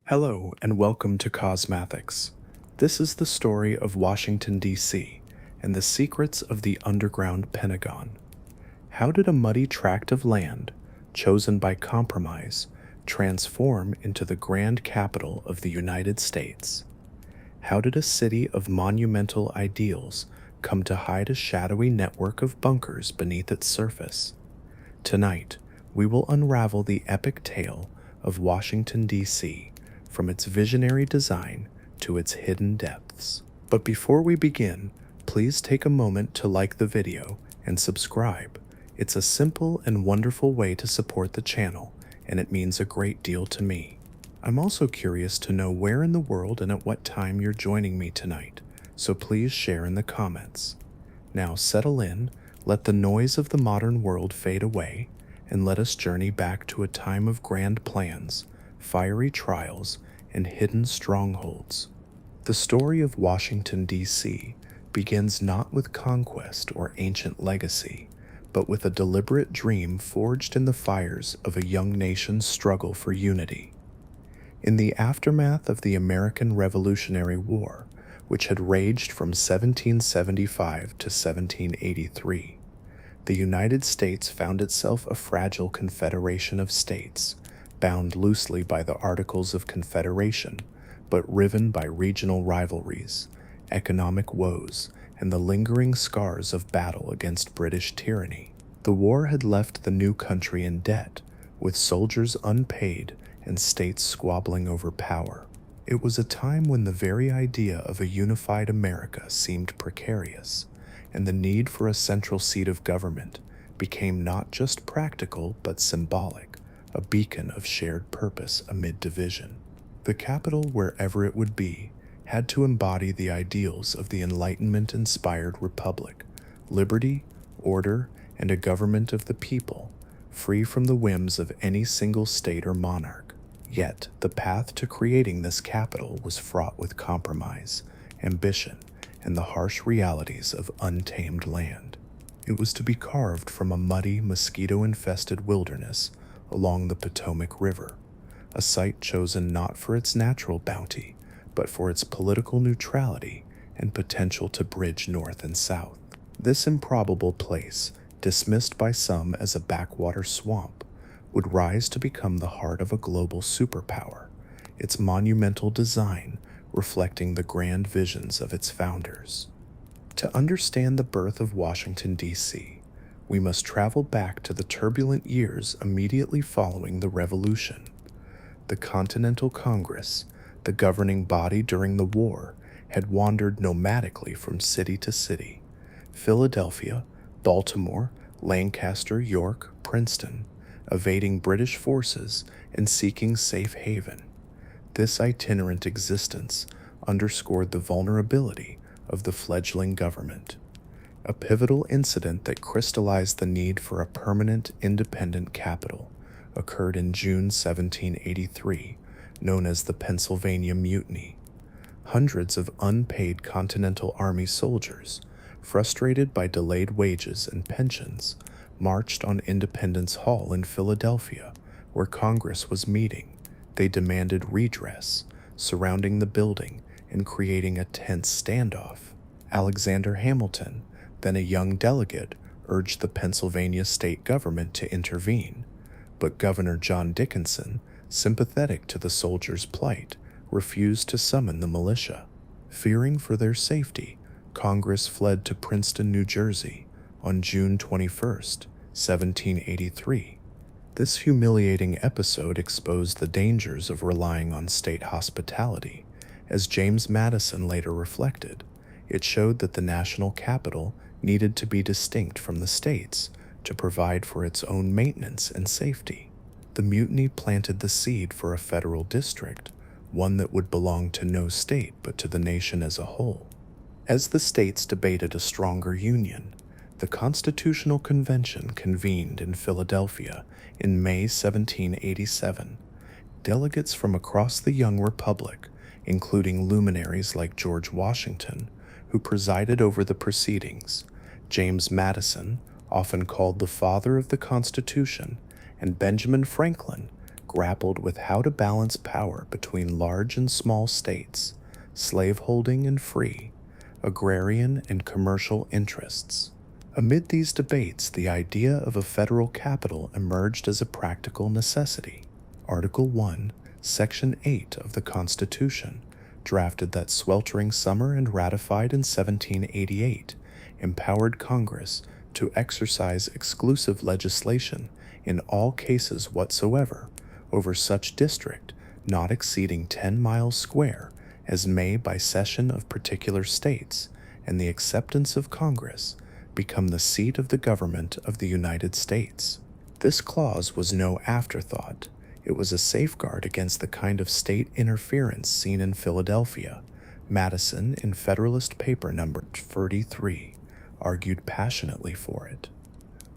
Hello, and welcome to Cosmathics. This is the story of Washington, D.C., and the secrets of the Underground Pentagon. How did a muddy tract of land, chosen by compromise, transform into the grand capital of the United States? How did a city of monumental ideals come to hide a shadowy network of bunkers beneath its surface? Tonight, we will unravel the epic tale of Washington, D.C., from its visionary design to its hidden depths. But before we begin, please take a moment to like the video and subscribe. It's a simple and wonderful way to support the channel, and it means a great deal to me. I'm also curious to know where in the world and at what time you're joining me tonight, so please share in the comments. Now settle in, let the noise of the modern world fade away, and let us journey back to a time of grand plans, fiery trials, and hidden strongholds. The story of Washington, D.C. begins not with conquest or ancient legacy, but with a deliberate dream forged in the fires of a young nation's struggle for unity. In the aftermath of the American Revolutionary War, which had raged from 1775 to 1783, the United States found itself a fragile confederation of states, bound loosely by the Articles of Confederation, but riven by regional rivalries, economic woes, and the lingering scars of battle against British tyranny. The war had left the new country in debt, with soldiers unpaid and states squabbling over power. It was a time when the very idea of a unified America seemed precarious, and the need for a central seat of government became not just practical but symbolic, a beacon of shared purpose amid division. The capital, wherever it would be, had to embody the ideals of the Enlightenment-inspired republic: liberty, order, and a government of the people, free from the whims of any single state or monarch. Yet, the path to creating this capital was fraught with compromise, ambition, and the harsh realities of untamed land. It was to be carved from a muddy, mosquito-infested wilderness along the Potomac River, a site chosen not for its natural bounty, but for its political neutrality and potential to bridge north and south. This improbable place, dismissed by some as a backwater swamp, would rise to become the heart of a global superpower, its monumental design reflecting the grand visions of its founders. To understand the birth of Washington, D.C., we must travel back to the turbulent years immediately following the Revolution. The Continental Congress, the governing body during the war, had wandered nomadically from city to city: Philadelphia, Baltimore, Lancaster, York, Princeton, evading British forces and seeking safe haven. This itinerant existence underscored the vulnerability of the fledgling government. A pivotal incident that crystallized the need for a permanent, independent capital occurred in June 1783, known as the Pennsylvania Mutiny. Hundreds of unpaid Continental Army soldiers, frustrated by delayed wages and pensions, marched on Independence Hall in Philadelphia, where Congress was meeting. They demanded redress, surrounding the building and creating a tense standoff. Alexander Hamilton, then a young delegate, urged the Pennsylvania state government to intervene, but Governor John Dickinson, sympathetic to the soldiers' plight, refused to summon the militia. Fearing for their safety, Congress fled to Princeton, New Jersey, on June 21, 1783. This humiliating episode exposed the dangers of relying on state hospitality. As James Madison later reflected, it showed that the national capital needed to be distinct from the states to provide for its own maintenance and safety. The mutiny planted the seed for a federal district, one that would belong to no state but to the nation as a whole. As the states debated a stronger union, the Constitutional Convention convened in Philadelphia in May 1787. Delegates from across the young republic, including luminaries like George Washington, who presided over the proceedings, James Madison, often called the father of the Constitution, and Benjamin Franklin, grappled with how to balance power between large and small states, slaveholding and free, agrarian and commercial interests. Amid these debates, the idea of a federal capital emerged as a practical necessity. Article 1, Section 8 of the Constitution, drafted that sweltering summer and ratified in 1788, empowered Congress to exercise exclusive legislation in all cases whatsoever over such district not exceeding 10 miles square as may by cession of particular states and the acceptance of Congress become the seat of the government of the United States. This clause was no afterthought. It was a safeguard against the kind of state interference seen in Philadelphia. Madison, in Federalist Paper No. 33, argued passionately for it.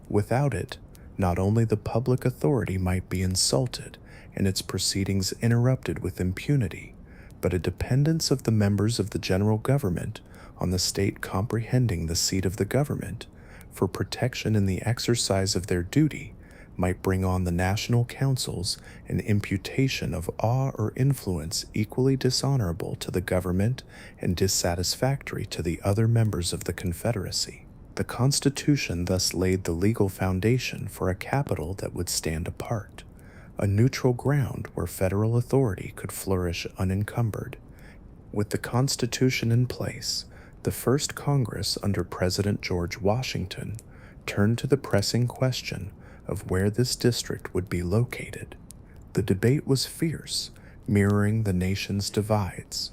Without it, not only the public authority might be insulted and its proceedings interrupted with impunity, but a dependence of the members of the general government on the state comprehending the seat of the government for protection in the exercise of their duty might bring on the national councils an imputation of awe or influence equally dishonorable to the government and dissatisfactory to the other members of the Confederacy. The Constitution thus laid the legal foundation for a capital that would stand apart, a neutral ground where federal authority could flourish unencumbered. With the Constitution in place, the first Congress under President George Washington turned to the pressing question of where this district would be located. The debate was fierce, mirroring the nation's divides.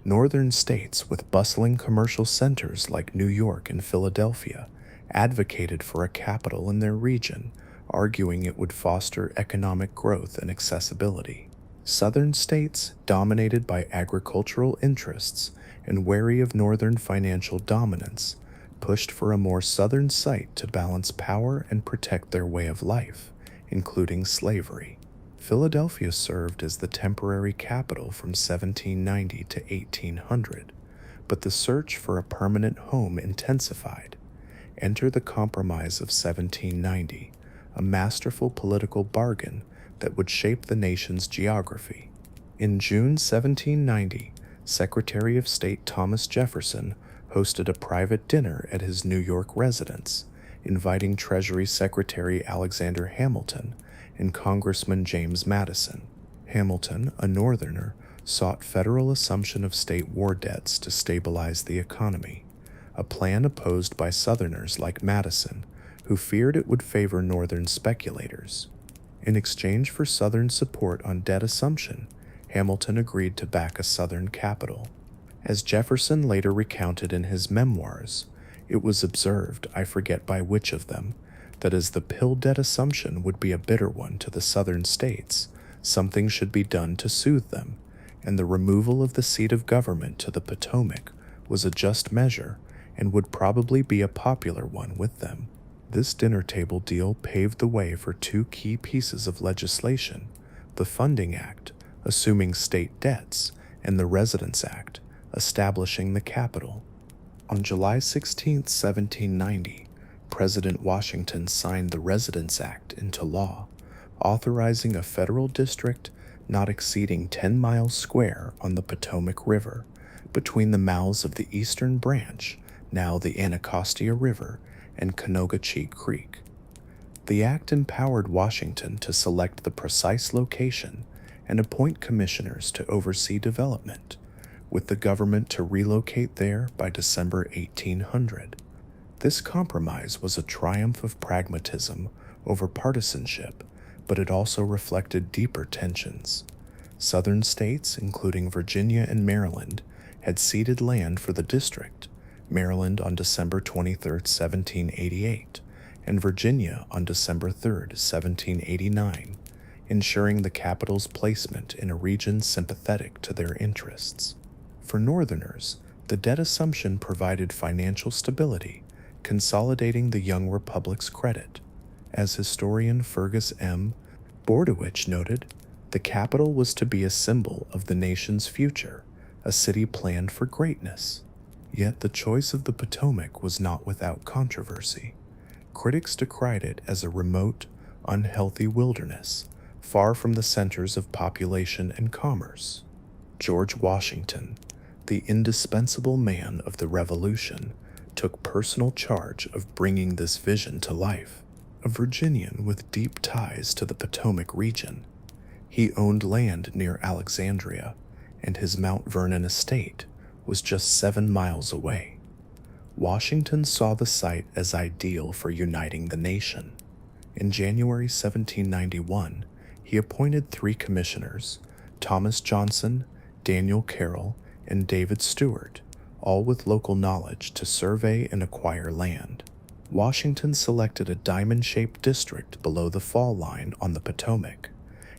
Northern states with bustling commercial centers like New York and Philadelphia advocated for a capital in their region, arguing it would foster economic growth and accessibility. Southern states, dominated by agricultural interests and wary of northern financial dominance, pushed for a more southern site to balance power and protect their way of life, including slavery. Philadelphia served as the temporary capital from 1790 to 1800, but the search for a permanent home intensified. Enter the Compromise of 1790, a masterful political bargain that would shape the nation's geography. In June 1790, Secretary of State Thomas Jefferson hosted a private dinner at his New York residence, inviting Treasury Secretary Alexander Hamilton and Congressman James Madison. Hamilton, a Northerner, sought federal assumption of state war debts to stabilize the economy, a plan opposed by Southerners like Madison, who feared it would favor Northern speculators. In exchange for Southern support on debt assumption, Hamilton agreed to back a Southern capital. As Jefferson later recounted in his memoirs, it was observed, I forget by which of them, that as the pill debt assumption would be a bitter one to the Southern states, something should be done to soothe them, and the removal of the seat of government to the Potomac was a just measure and would probably be a popular one with them. This dinner table deal paved the way for two key pieces of legislation: the Funding Act, assuming state debts, and the Residence Act, establishing the capital. On July 16, 1790, President Washington signed the Residence Act into law, authorizing a federal district not exceeding 10 miles square on the Potomac River, between the mouths of the eastern branch, now the Anacostia River, and Conococheague Creek. The act empowered Washington to select the precise location and appoint commissioners to oversee development, with the government to relocate there by December 1800. This compromise was a triumph of pragmatism over partisanship, but it also reflected deeper tensions. Southern states, including Virginia and Maryland, had ceded land for the district, Maryland on December 23, 1788, and Virginia on December 3, 1789, ensuring the capital's placement in a region sympathetic to their interests. For Northerners, the debt assumption provided financial stability, consolidating the young republic's credit. As historian Fergus M. Bordewich noted, the capital was to be a symbol of the nation's future, a city planned for greatness. Yet the choice of the Potomac was not without controversy. Critics decried it as a remote, unhealthy wilderness, far from the centers of population and commerce. George Washington, the indispensable man of the Revolution, took personal charge of bringing this vision to life. A Virginian with deep ties to the Potomac region, he owned land near Alexandria, and his Mount Vernon estate was just 7 miles away. Washington saw the site as ideal for uniting the nation. In January 1791, he appointed 3 commissioners, Thomas Johnson, Daniel Carroll, and David Stewart, all with local knowledge, to survey and acquire land. Washington selected a diamond-shaped district below the fall line on the Potomac,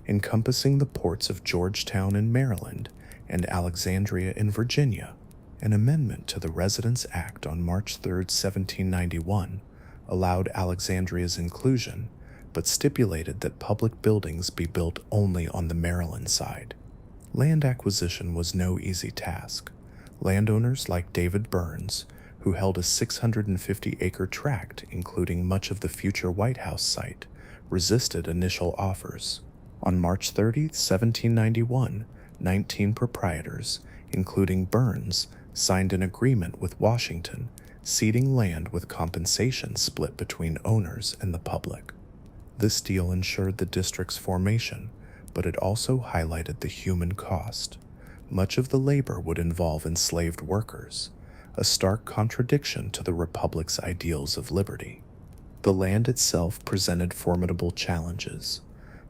encompassing the ports of Georgetown in Maryland and Alexandria in Virginia. An amendment to the Residence Act on March 3, 1791, allowed Alexandria's inclusion, but stipulated that public buildings be built only on the Maryland side. Land acquisition was no easy task. Landowners like David Burns, who held a 650-acre tract including much of the future White House site, resisted initial offers. On March 30, 1791, 19 proprietors, including Burns, signed an agreement with Washington, ceding land with compensation split between owners and the public. This deal ensured the district's formation, but it also highlighted the human cost. Much of the labor would involve enslaved workers, a stark contradiction to the Republic's ideals of liberty. The land itself presented formidable challenges.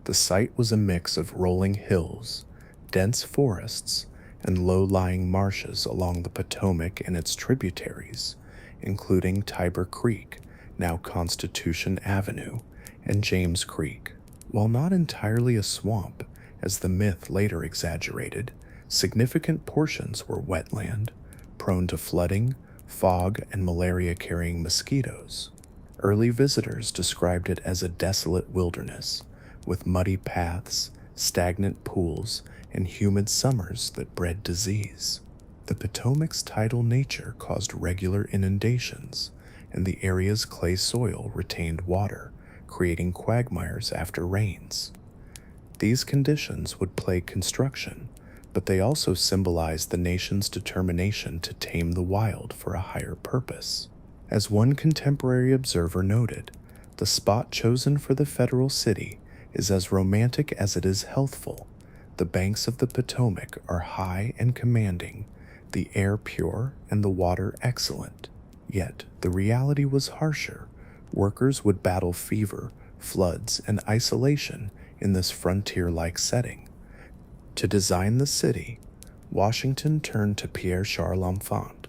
The site was a mix of rolling hills, dense forests, and low-lying marshes along the Potomac and its tributaries, including Tiber Creek, now Constitution Avenue, and James Creek. While not entirely a swamp, as the myth later exaggerated, significant portions were wetland, prone to flooding, fog, and malaria-carrying mosquitoes. Early visitors described it as a desolate wilderness, with muddy paths, stagnant pools, and humid summers that bred disease. The Potomac's tidal nature caused regular inundations, and the area's clay soil retained water, creating quagmires after rains. These conditions would plague construction, but they also symbolized the nation's determination to tame the wild for a higher purpose. As one contemporary observer noted, the spot chosen for the federal city is as romantic as it is healthful. The banks of the Potomac are high and commanding, the air pure and the water excellent. Yet the reality was harsher. Workers would battle fever, floods, and isolation in this frontier-like setting. To design the city, Washington turned to Pierre-Charles L'Enfant,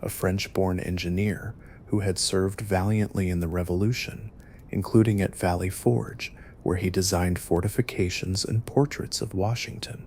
a French-born engineer who had served valiantly in the Revolution, including at Valley Forge, where he designed fortifications and portraits of Washington.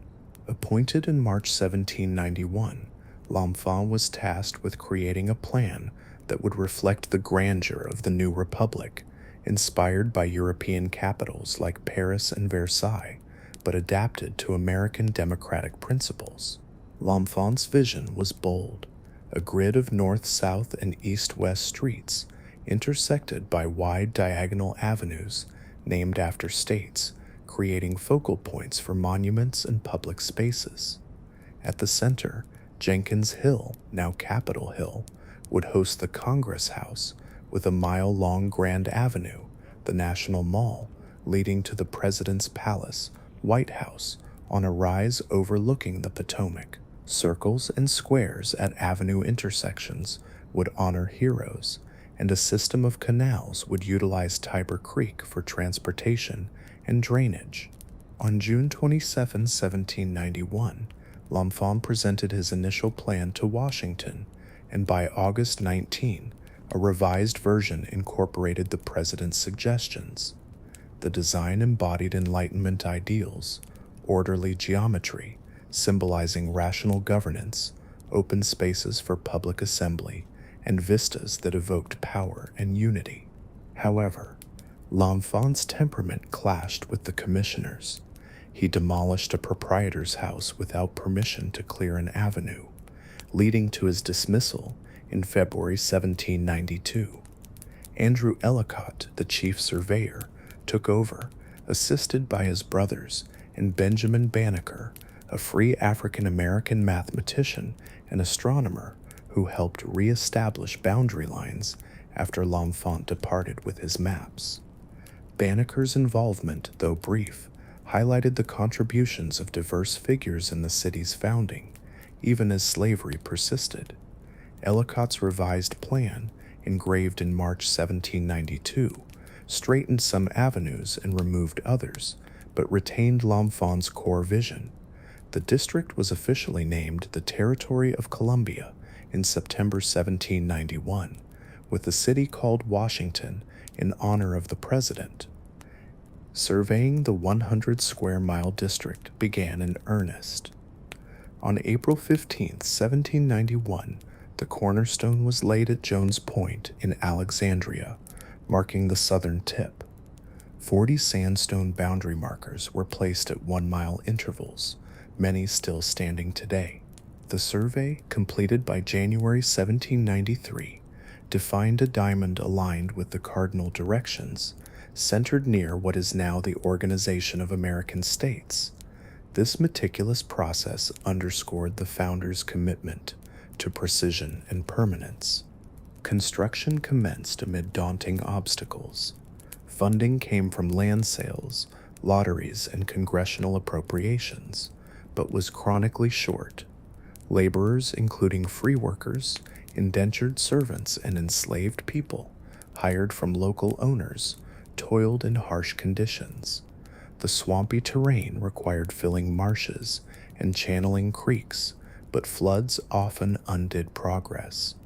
Appointed in March 1791, L'Enfant was tasked with creating a plan that would reflect the grandeur of the new republic, inspired by European capitals like Paris and Versailles, but adapted to American democratic principles. L'Enfant's vision was bold, a grid of north-south and east-west streets, intersected by wide diagonal avenues named after states, creating focal points for monuments and public spaces. At the center, Jenkins Hill, now Capitol Hill, would host the Congress House, with a mile-long Grand Avenue, the National Mall, leading to the President's Palace, White House, on a rise overlooking the Potomac. Circles and squares at avenue intersections would honor heroes, and a system of canals would utilize Tiber Creek for transportation and drainage. On June 27, 1791, L'Enfant presented his initial plan to Washington, and by August 19, a revised version incorporated the president's suggestions. The design embodied Enlightenment ideals, orderly geometry, symbolizing rational governance, open spaces for public assembly, and vistas that evoked power and unity. However, L'Enfant's temperament clashed with the commissioners. He demolished a proprietor's house without permission to clear an avenue, leading to his dismissal in February 1792. Andrew Ellicott, the chief surveyor, took over, assisted by his brothers and Benjamin Banneker, a free African-American mathematician and astronomer who helped re-establish boundary lines after L'Enfant departed with his maps. Banneker's involvement, though brief, highlighted the contributions of diverse figures in the city's founding, even as slavery persisted. Ellicott's revised plan, engraved in March 1792, straightened some avenues and removed others, but retained L'Enfant's core vision. The district was officially named the Territory of Columbia in September 1791, with the city called Washington in honor of the president. Surveying the 100-square-mile district began in earnest. On April 15, 1791, the cornerstone was laid at Jones Point in Alexandria, marking the southern tip. 40 sandstone boundary markers were placed at 1-mile intervals, many still standing today. The survey, completed by January 1793, defined a diamond aligned with the cardinal directions, centered near what is now the Organization of American States. This meticulous process underscored the founders' commitment to precision and permanence. Construction commenced amid daunting obstacles. Funding came from land sales, lotteries, and congressional appropriations, but was chronically short. Laborers, including free workers, indentured servants, and enslaved people, hired from local owners, toiled in harsh conditions. The swampy terrain required filling marshes and channeling creeks, but floods often undid progress.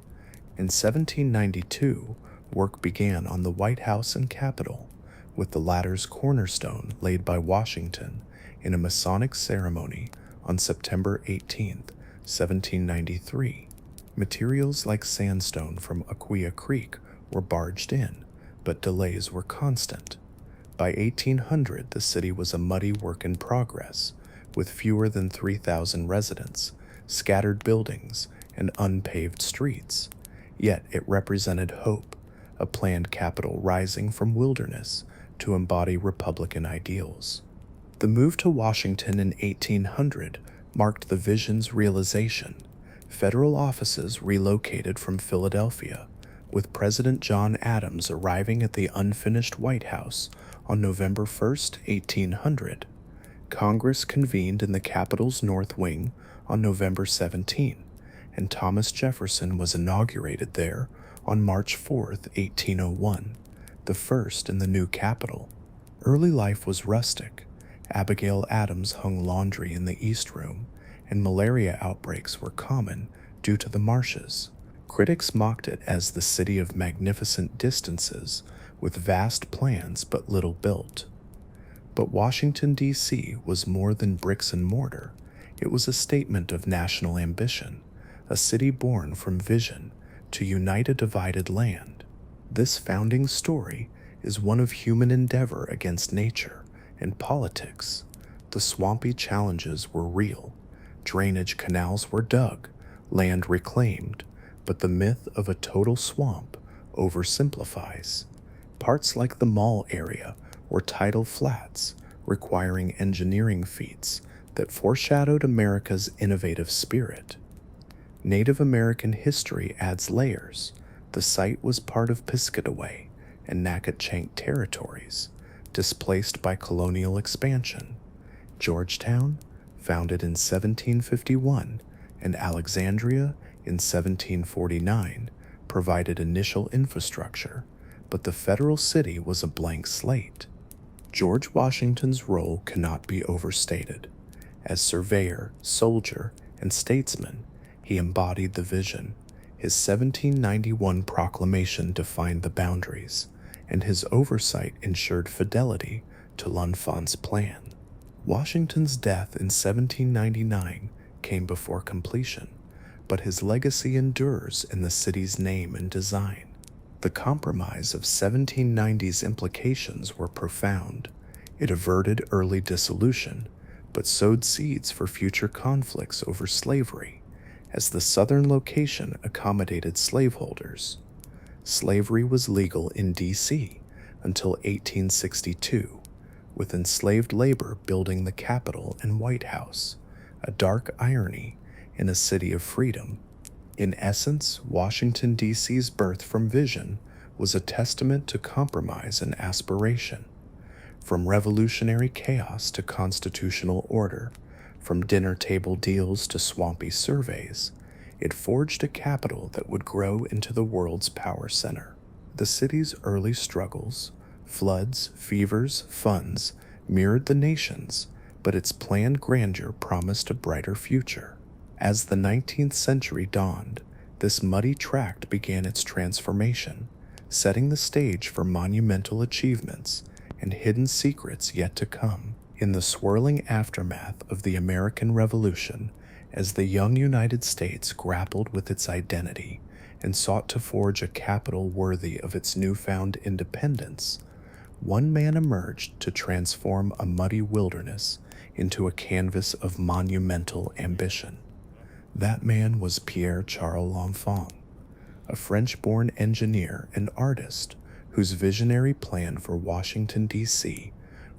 In 1792, work began on the White House and Capitol, with the latter's cornerstone laid by Washington in a Masonic ceremony on September 18, 1793. Materials like sandstone from Aquia Creek were barged in, but delays were constant. By 1800, the city was a muddy work in progress, with fewer than 3,000 residents, scattered buildings, and unpaved streets. Yet it represented hope, a planned capital rising from wilderness to embody Republican ideals. The move to Washington in 1800 marked the vision's realization. Federal offices relocated from Philadelphia, with President John Adams arriving at the unfinished White House on November 1, 1800. Congress convened in the Capitol's North Wing on November 17, and Thomas Jefferson was inaugurated there on March 4, 1801, the first in the new Capitol. Early life was rustic. Abigail Adams hung laundry in the East Room, and malaria outbreaks were common due to the marshes. Critics mocked it as the city of magnificent distances, with vast plans but little built. But Washington, D.C. was more than bricks and mortar. It was a statement of national ambition, a city born from vision to unite a divided land. This founding story is one of human endeavor against nature and politics. The swampy challenges were real. Drainage canals were dug, land reclaimed, but the myth of a total swamp oversimplifies. Parts like the Mall area were tidal flats, requiring engineering feats that foreshadowed America's innovative spirit. Native American history adds layers. The site was part of Piscataway and Nacotchtank territories, displaced by colonial expansion. Georgetown, founded in 1751, and Alexandria in 1749, provided initial infrastructure, but the federal city was a blank slate. George Washington's role cannot be overstated. As surveyor, soldier, and statesman, he embodied the vision. His 1791 proclamation defined the boundaries, and his oversight ensured fidelity to L'Enfant's plan. Washington's death in 1799 came before completion, but his legacy endures in the city's name and design. The compromise of 1790's implications were profound. It averted early dissolution, but sowed seeds for future conflicts over slavery, as the southern location accommodated slaveholders. Slavery was legal in D.C. until 1862, with enslaved labor building the Capitol and White House, a dark irony in a city of freedom. In essence, Washington, D.C.'s birth from vision was a testament to compromise and aspiration. From revolutionary chaos to constitutional order, from dinner table deals to swampy surveys, it forged a capital that would grow into the world's power center. The city's early struggles, floods, fevers, funds, mirrored the nation's, but its planned grandeur promised a brighter future. As the 19th century dawned, this muddy tract began its transformation, setting the stage for monumental achievements and hidden secrets yet to come. In the swirling aftermath of the American Revolution, as the young United States grappled with its identity and sought to forge a capital worthy of its newfound independence, one man emerged to transform a muddy wilderness into a canvas of monumental ambition. That man was Pierre-Charles L'Enfant, a French-born engineer and artist whose visionary plan for Washington, D.C.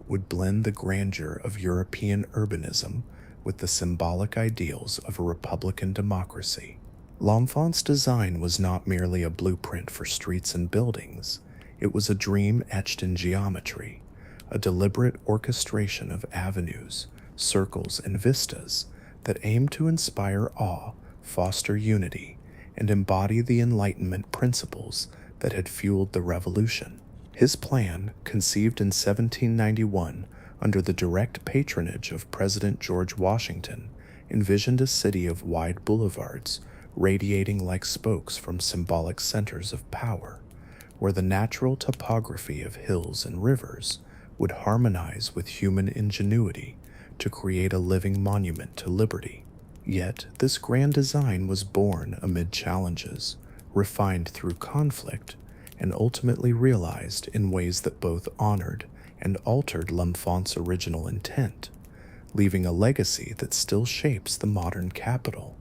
would blend the grandeur of European urbanism with the symbolic ideals of a republican democracy. L'Enfant's design was not merely a blueprint for streets and buildings, it was a dream etched in geometry, a deliberate orchestration of avenues, circles, and vistas that aimed to inspire awe, foster unity, and embody the Enlightenment principles that had fueled the revolution. His plan, conceived in 1791 under the direct patronage of President George Washington, envisioned a city of wide boulevards radiating like spokes from symbolic centers of power, where the natural topography of hills and rivers would harmonize with human ingenuity to create a living monument to liberty. Yet, this grand design was born amid challenges, refined through conflict, and ultimately realized in ways that both honored and altered L'Enfant's original intent, leaving a legacy that still shapes the modern capital.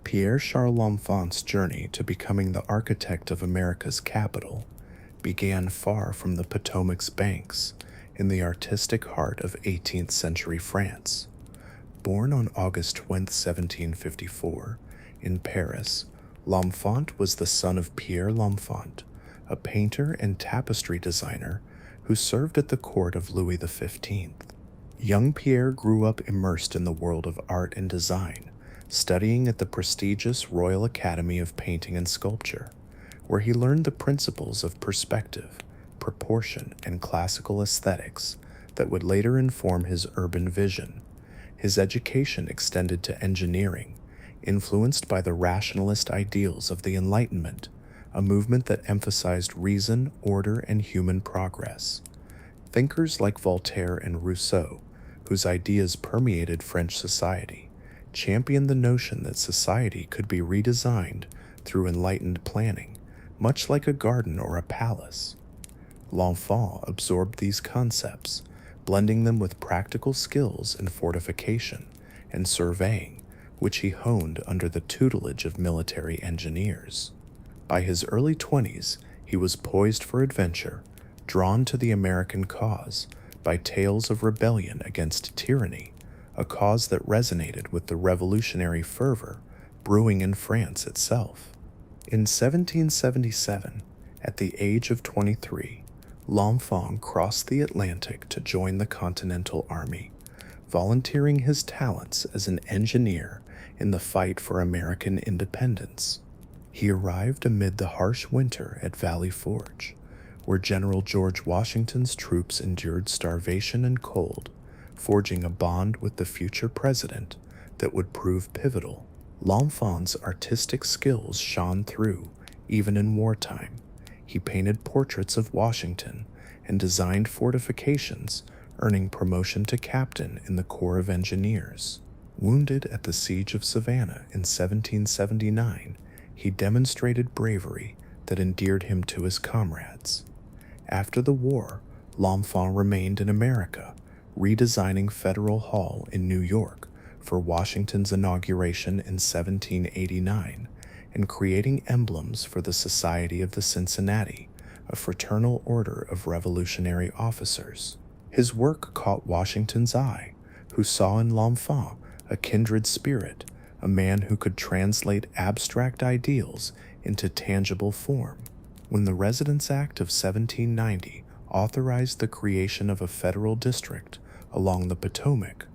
Pierre-Charles L'Enfant's journey to becoming the architect of America's capital began far from the Potomac's banks in the artistic heart of 18th century France. Born on August 20, 1754, in Paris, L'Enfant was the son of Pierre L'Enfant, a painter and tapestry designer who served at the court of Louis XV. Young Pierre grew up immersed in the world of art and design, studying at the prestigious Royal Academy of Painting and Sculpture, where he learned the principles of perspective, proportion, and classical aesthetics that would later inform his urban vision. His education extended to engineering, influenced by the rationalist ideals of the Enlightenment, a movement that emphasized reason, order, and human progress. Thinkers like Voltaire and Rousseau, whose ideas permeated French society, championed the notion that society could be redesigned through enlightened planning, much like a garden or a palace. L'Enfant absorbed these concepts, blending them with practical skills in fortification and surveying, which he honed under the tutelage of military engineers. By his early 20s, he was poised for adventure, drawn to the American cause by tales of rebellion against tyranny, a cause that resonated with the revolutionary fervor brewing in France itself. In 1777, at the age of 23, L'Enfant crossed the Atlantic to join the Continental Army, volunteering his talents as an engineer in the fight for American independence. He arrived amid the harsh winter at Valley Forge, where General George Washington's troops endured starvation and cold, forging a bond with the future president that would prove pivotal. L'Enfant's artistic skills shone through, even in wartime. He painted portraits of Washington and designed fortifications, earning promotion to captain in the Corps of Engineers. Wounded at the Siege of Savannah in 1779, he demonstrated bravery that endeared him to his comrades. After the war, L'Enfant remained in America, redesigning Federal Hall in New York for Washington's inauguration in 1789, and creating emblems for the Society of the Cincinnati, a fraternal order of revolutionary officers. His work caught Washington's eye, who saw in L'Enfant a kindred spirit, a man who could translate abstract ideals into tangible form. When the Residence Act of 1790 authorized the creation of a federal district along the Potomac,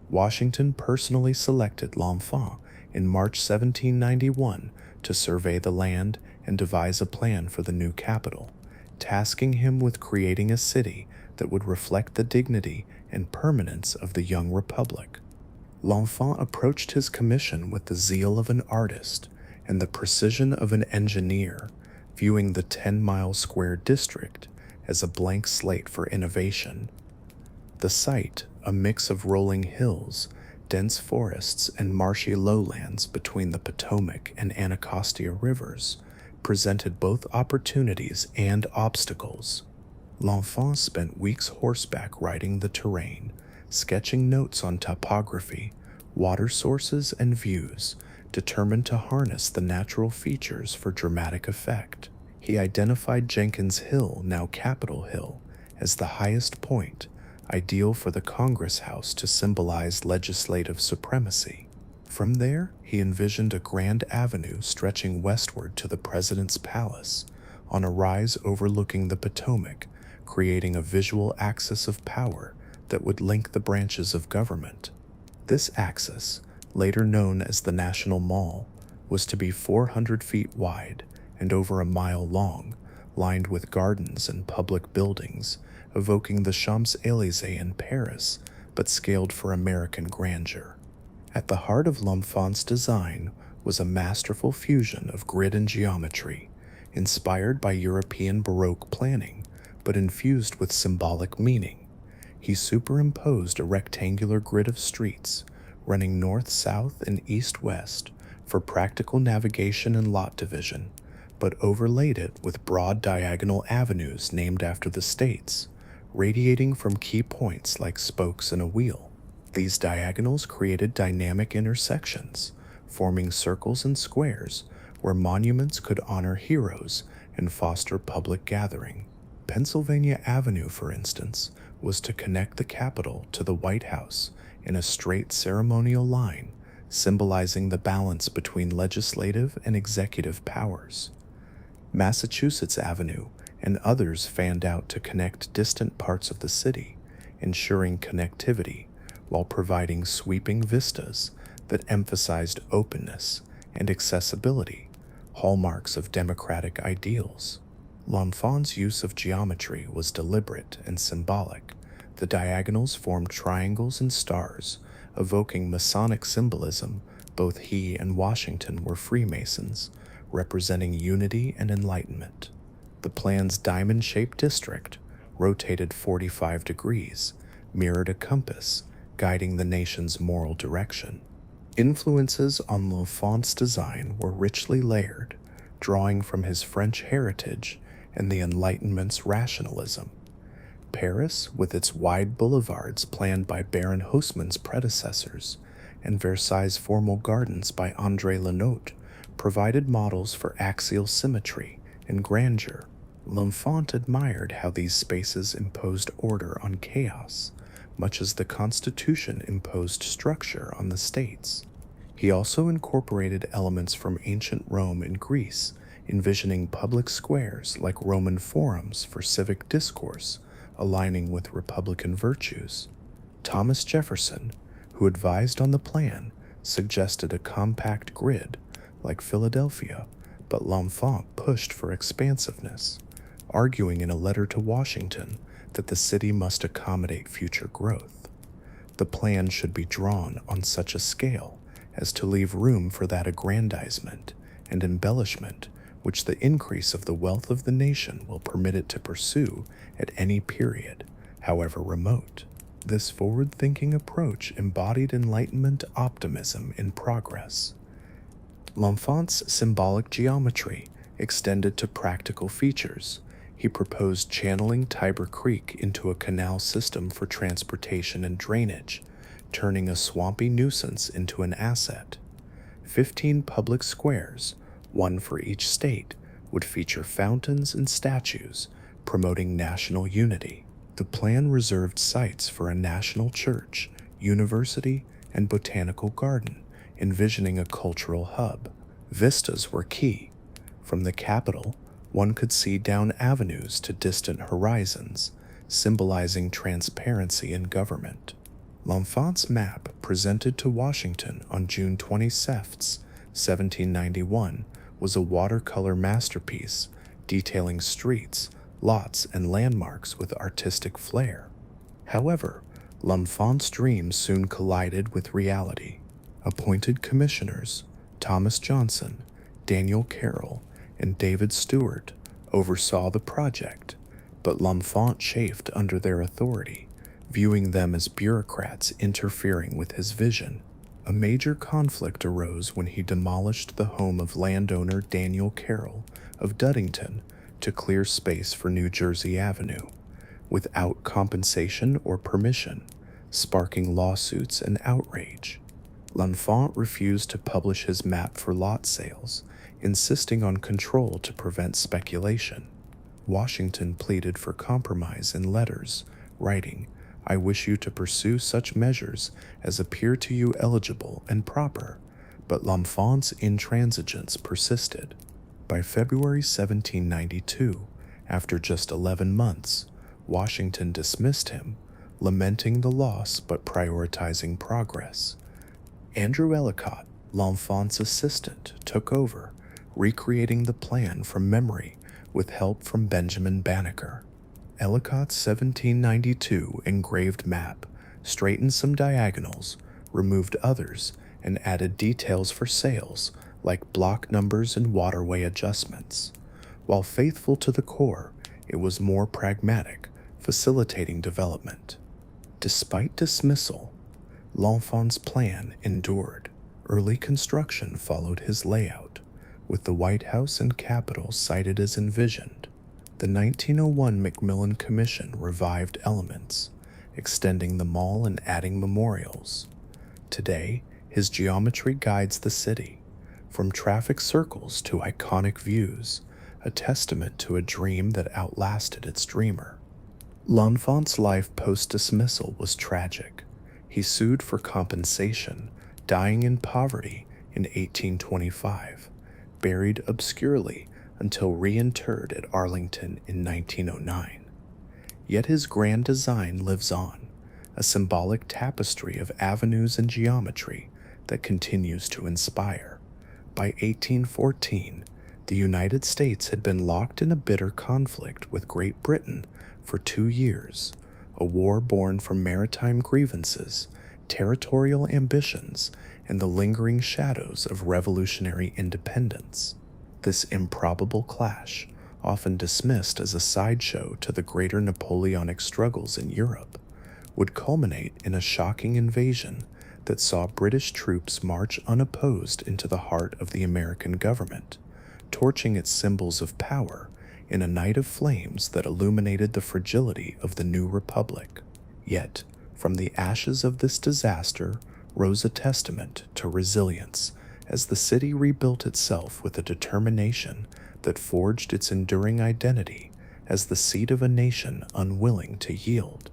Washington personally selected L'Enfant in March 1791 to survey the land and devise a plan for the new capital, tasking him with creating a city that would reflect the dignity and permanence of the young republic. L'Enfant approached his commission with the zeal of an artist and the precision of an engineer, viewing the 10-mile square district as a blank slate for innovation. The site, a mix of rolling hills, dense forests, and marshy lowlands between the Potomac and Anacostia rivers, presented both opportunities and obstacles. L'Enfant spent weeks horseback riding the terrain, sketching notes on topography, water sources, and views, determined to harness the natural features for dramatic effect. He identified Jenkins Hill, now Capitol Hill, as the highest point, ideal for the Congress House to symbolize legislative supremacy. From there, he envisioned a grand avenue stretching westward to the President's Palace, on a rise overlooking the Potomac, creating a visual axis of power that would link the branches of government. This axis, later known as the National Mall, was to be 400 feet wide and over a mile long, lined with gardens and public buildings, evoking the Champs-Élysées in Paris, but scaled for American grandeur. At the heart of L'Enfant's design was a masterful fusion of grid and geometry, inspired by European Baroque planning, but infused with symbolic meaning. He superimposed a rectangular grid of streets, running north-south and east-west, for practical navigation and lot division, but overlaid it with broad diagonal avenues named after the states, radiating from key points like spokes in a wheel. These diagonals created dynamic intersections, forming circles and squares where monuments could honor heroes and foster public gathering. Pennsylvania Avenue, for instance, was to connect the Capitol to the White House in a straight ceremonial line, symbolizing the balance between legislative and executive powers. Massachusetts Avenue and others fanned out to connect distant parts of the city, ensuring connectivity while providing sweeping vistas that emphasized openness and accessibility, hallmarks of democratic ideals. L'Enfant's use of geometry was deliberate and symbolic. The diagonals formed triangles and stars, evoking Masonic symbolism. Both he and Washington were Freemasons, representing unity and enlightenment. The plan's diamond-shaped district, rotated 45 degrees, mirrored a compass, guiding the nation's moral direction. Influences on L'Enfant's design were richly layered, drawing from his French heritage and the Enlightenment's rationalism. Paris, with its wide boulevards planned by Baron Haussmann's predecessors, and Versailles' formal gardens by André Lenotre, provided models for axial symmetry and grandeur. L'Enfant admired how these spaces imposed order on chaos, much as the Constitution imposed structure on the states. He also incorporated elements from ancient Rome and Greece, envisioning public squares like Roman forums for civic discourse, aligning with Republican virtues. Thomas Jefferson, who advised on the plan, suggested a compact grid like Philadelphia, but L'Enfant pushed for expansiveness, arguing in a letter to Washington that the city must accommodate future growth. The plan should be drawn on such a scale as to leave room for that aggrandizement and embellishment which the increase of the wealth of the nation will permit it to pursue at any period, however remote. This forward-thinking approach embodied Enlightenment optimism in progress. L'Enfant's symbolic geometry extended to practical features. He proposed channeling Tiber Creek into a canal system for transportation and drainage, turning a swampy nuisance into an asset. 15 public squares, one for each state, would feature fountains and statues, promoting national unity. The plan reserved sites for a national church, university, and botanical garden, envisioning a cultural hub. Vistas were key. From the capital, one could see down avenues to distant horizons, symbolizing transparency in government. L'Enfant's map, presented to Washington on June 27, 1791, was a watercolor masterpiece detailing streets, lots, and landmarks with artistic flair. However, L'Enfant's dreams soon collided with reality. Appointed commissioners, Thomas Johnson, Daniel Carroll, and David Stewart, oversaw the project, but L'Enfant chafed under their authority, viewing them as bureaucrats interfering with his vision. A major conflict arose when he demolished the home of landowner Daniel Carroll of Duddington to clear space for New Jersey Avenue, without compensation or permission, sparking lawsuits and outrage. L'Enfant refused to publish his map for lot sales, insisting on control to prevent speculation. Washington pleaded for compromise in letters, writing, "I wish you to pursue such measures as appear to you eligible and proper," but L'Enfant's intransigence persisted. By February 1792, after just 11 months, Washington dismissed him, lamenting the loss but prioritizing progress. Andrew Ellicott, L'Enfant's assistant, took over, recreating the plan from memory with help from Benjamin Banneker. Ellicott's 1792 engraved map straightened some diagonals, removed others, and added details for sales like block numbers and waterway adjustments. While faithful to the core, it was more pragmatic, facilitating development. Despite dismissal, L'Enfant's plan endured. Early construction followed his layout, with the White House and Capitol cited as envisioned. The 1901 Macmillan Commission revived elements, extending the mall and adding memorials. Today, his geometry guides the city, from traffic circles to iconic views, a testament to a dream that outlasted its dreamer. L'Enfant's life post-dismissal was tragic. He sued for compensation, dying in poverty in 1825, buried obscurely until reinterred at Arlington in 1909. Yet his grand design lives on, a symbolic tapestry of avenues and geometry that continues to inspire. By 1814, the United States had been locked in a bitter conflict with Great Britain for 2 years, a war born from maritime grievances, territorial ambitions, and the lingering shadows of revolutionary independence. This improbable clash, often dismissed as a sideshow to the greater Napoleonic struggles in Europe, would culminate in a shocking invasion that saw British troops march unopposed into the heart of the American government, torching its symbols of power in a night of flames that illuminated the fragility of the new republic. Yet, from the ashes of this disaster rose a testament to resilience, as the city rebuilt itself with a determination that forged its enduring identity as the seat of a nation unwilling to yield.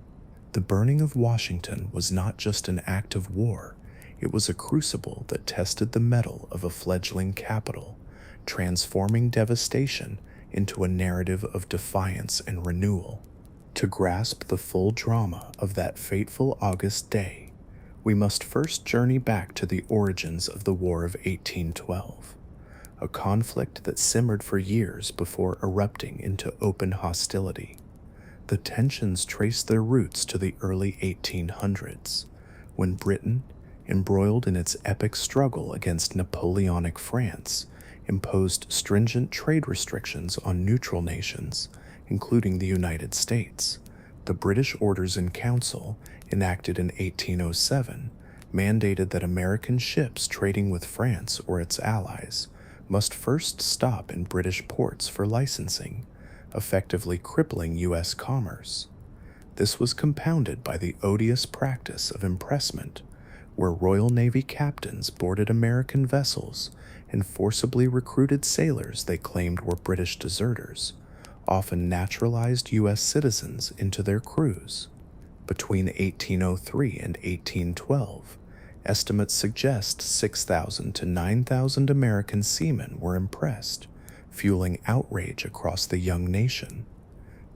The burning of Washington was not just an act of war, it was a crucible that tested the mettle of a fledgling capital, transforming devastation into a narrative of defiance and renewal. To grasp the full drama of that fateful August day, we must first journey back to the origins of the War of 1812, a conflict that simmered for years before erupting into open hostility. The tensions trace their roots to the early 1800s, when Britain, embroiled in its epic struggle against Napoleonic France, imposed stringent trade restrictions on neutral nations, including the United States. The British Orders in Council, enacted in 1807, mandated that American ships trading with France or its allies must first stop in British ports for licensing, effectively crippling U.S. commerce. This was compounded by the odious practice of impressment, where Royal Navy captains boarded American vessels and forcibly recruited sailors they claimed were British deserters, often naturalized U.S. citizens into their crews. Between 1803 and 1812, estimates suggest 6,000 to 9,000 American seamen were impressed, fueling outrage across the young nation.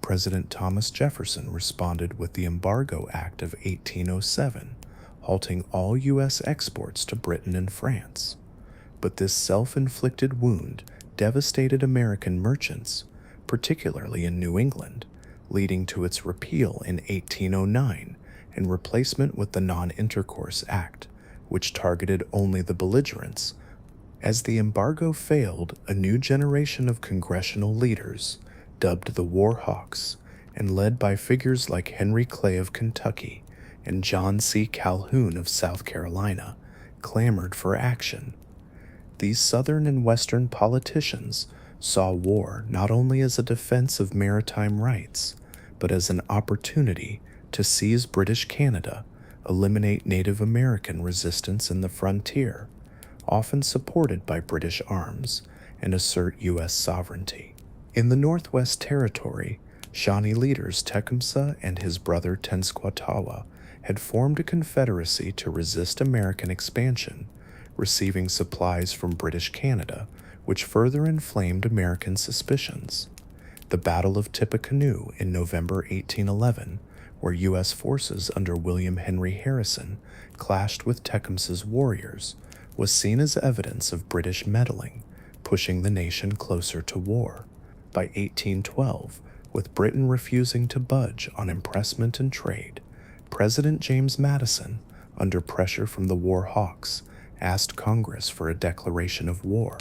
President Thomas Jefferson responded with the Embargo Act of 1807, halting all U.S. exports to Britain and France. But this self-inflicted wound devastated American merchants, particularly in New England, leading to its repeal in 1809 and replacement with the Non-Intercourse Act, which targeted only the belligerents. As the embargo failed, a new generation of congressional leaders, dubbed the War Hawks, and led by figures like Henry Clay of Kentucky and John C. Calhoun of South Carolina, clamored for action. These Southern and Western politicians saw war not only as a defense of maritime rights, but as an opportunity to seize British Canada, eliminate Native American resistance in the frontier, often supported by British arms, and assert U.S. sovereignty. In the Northwest Territory, Shawnee leaders Tecumseh and his brother Tenskwatawa had formed a confederacy to resist American expansion, receiving supplies from British Canada, which further inflamed American suspicions. The Battle of Tippecanoe in November 1811, where U.S. forces under William Henry Harrison clashed with Tecumseh's warriors, was seen as evidence of British meddling, pushing the nation closer to war. By 1812, with Britain refusing to budge on impressment and trade, President James Madison, under pressure from the War Hawks, asked Congress for a declaration of war.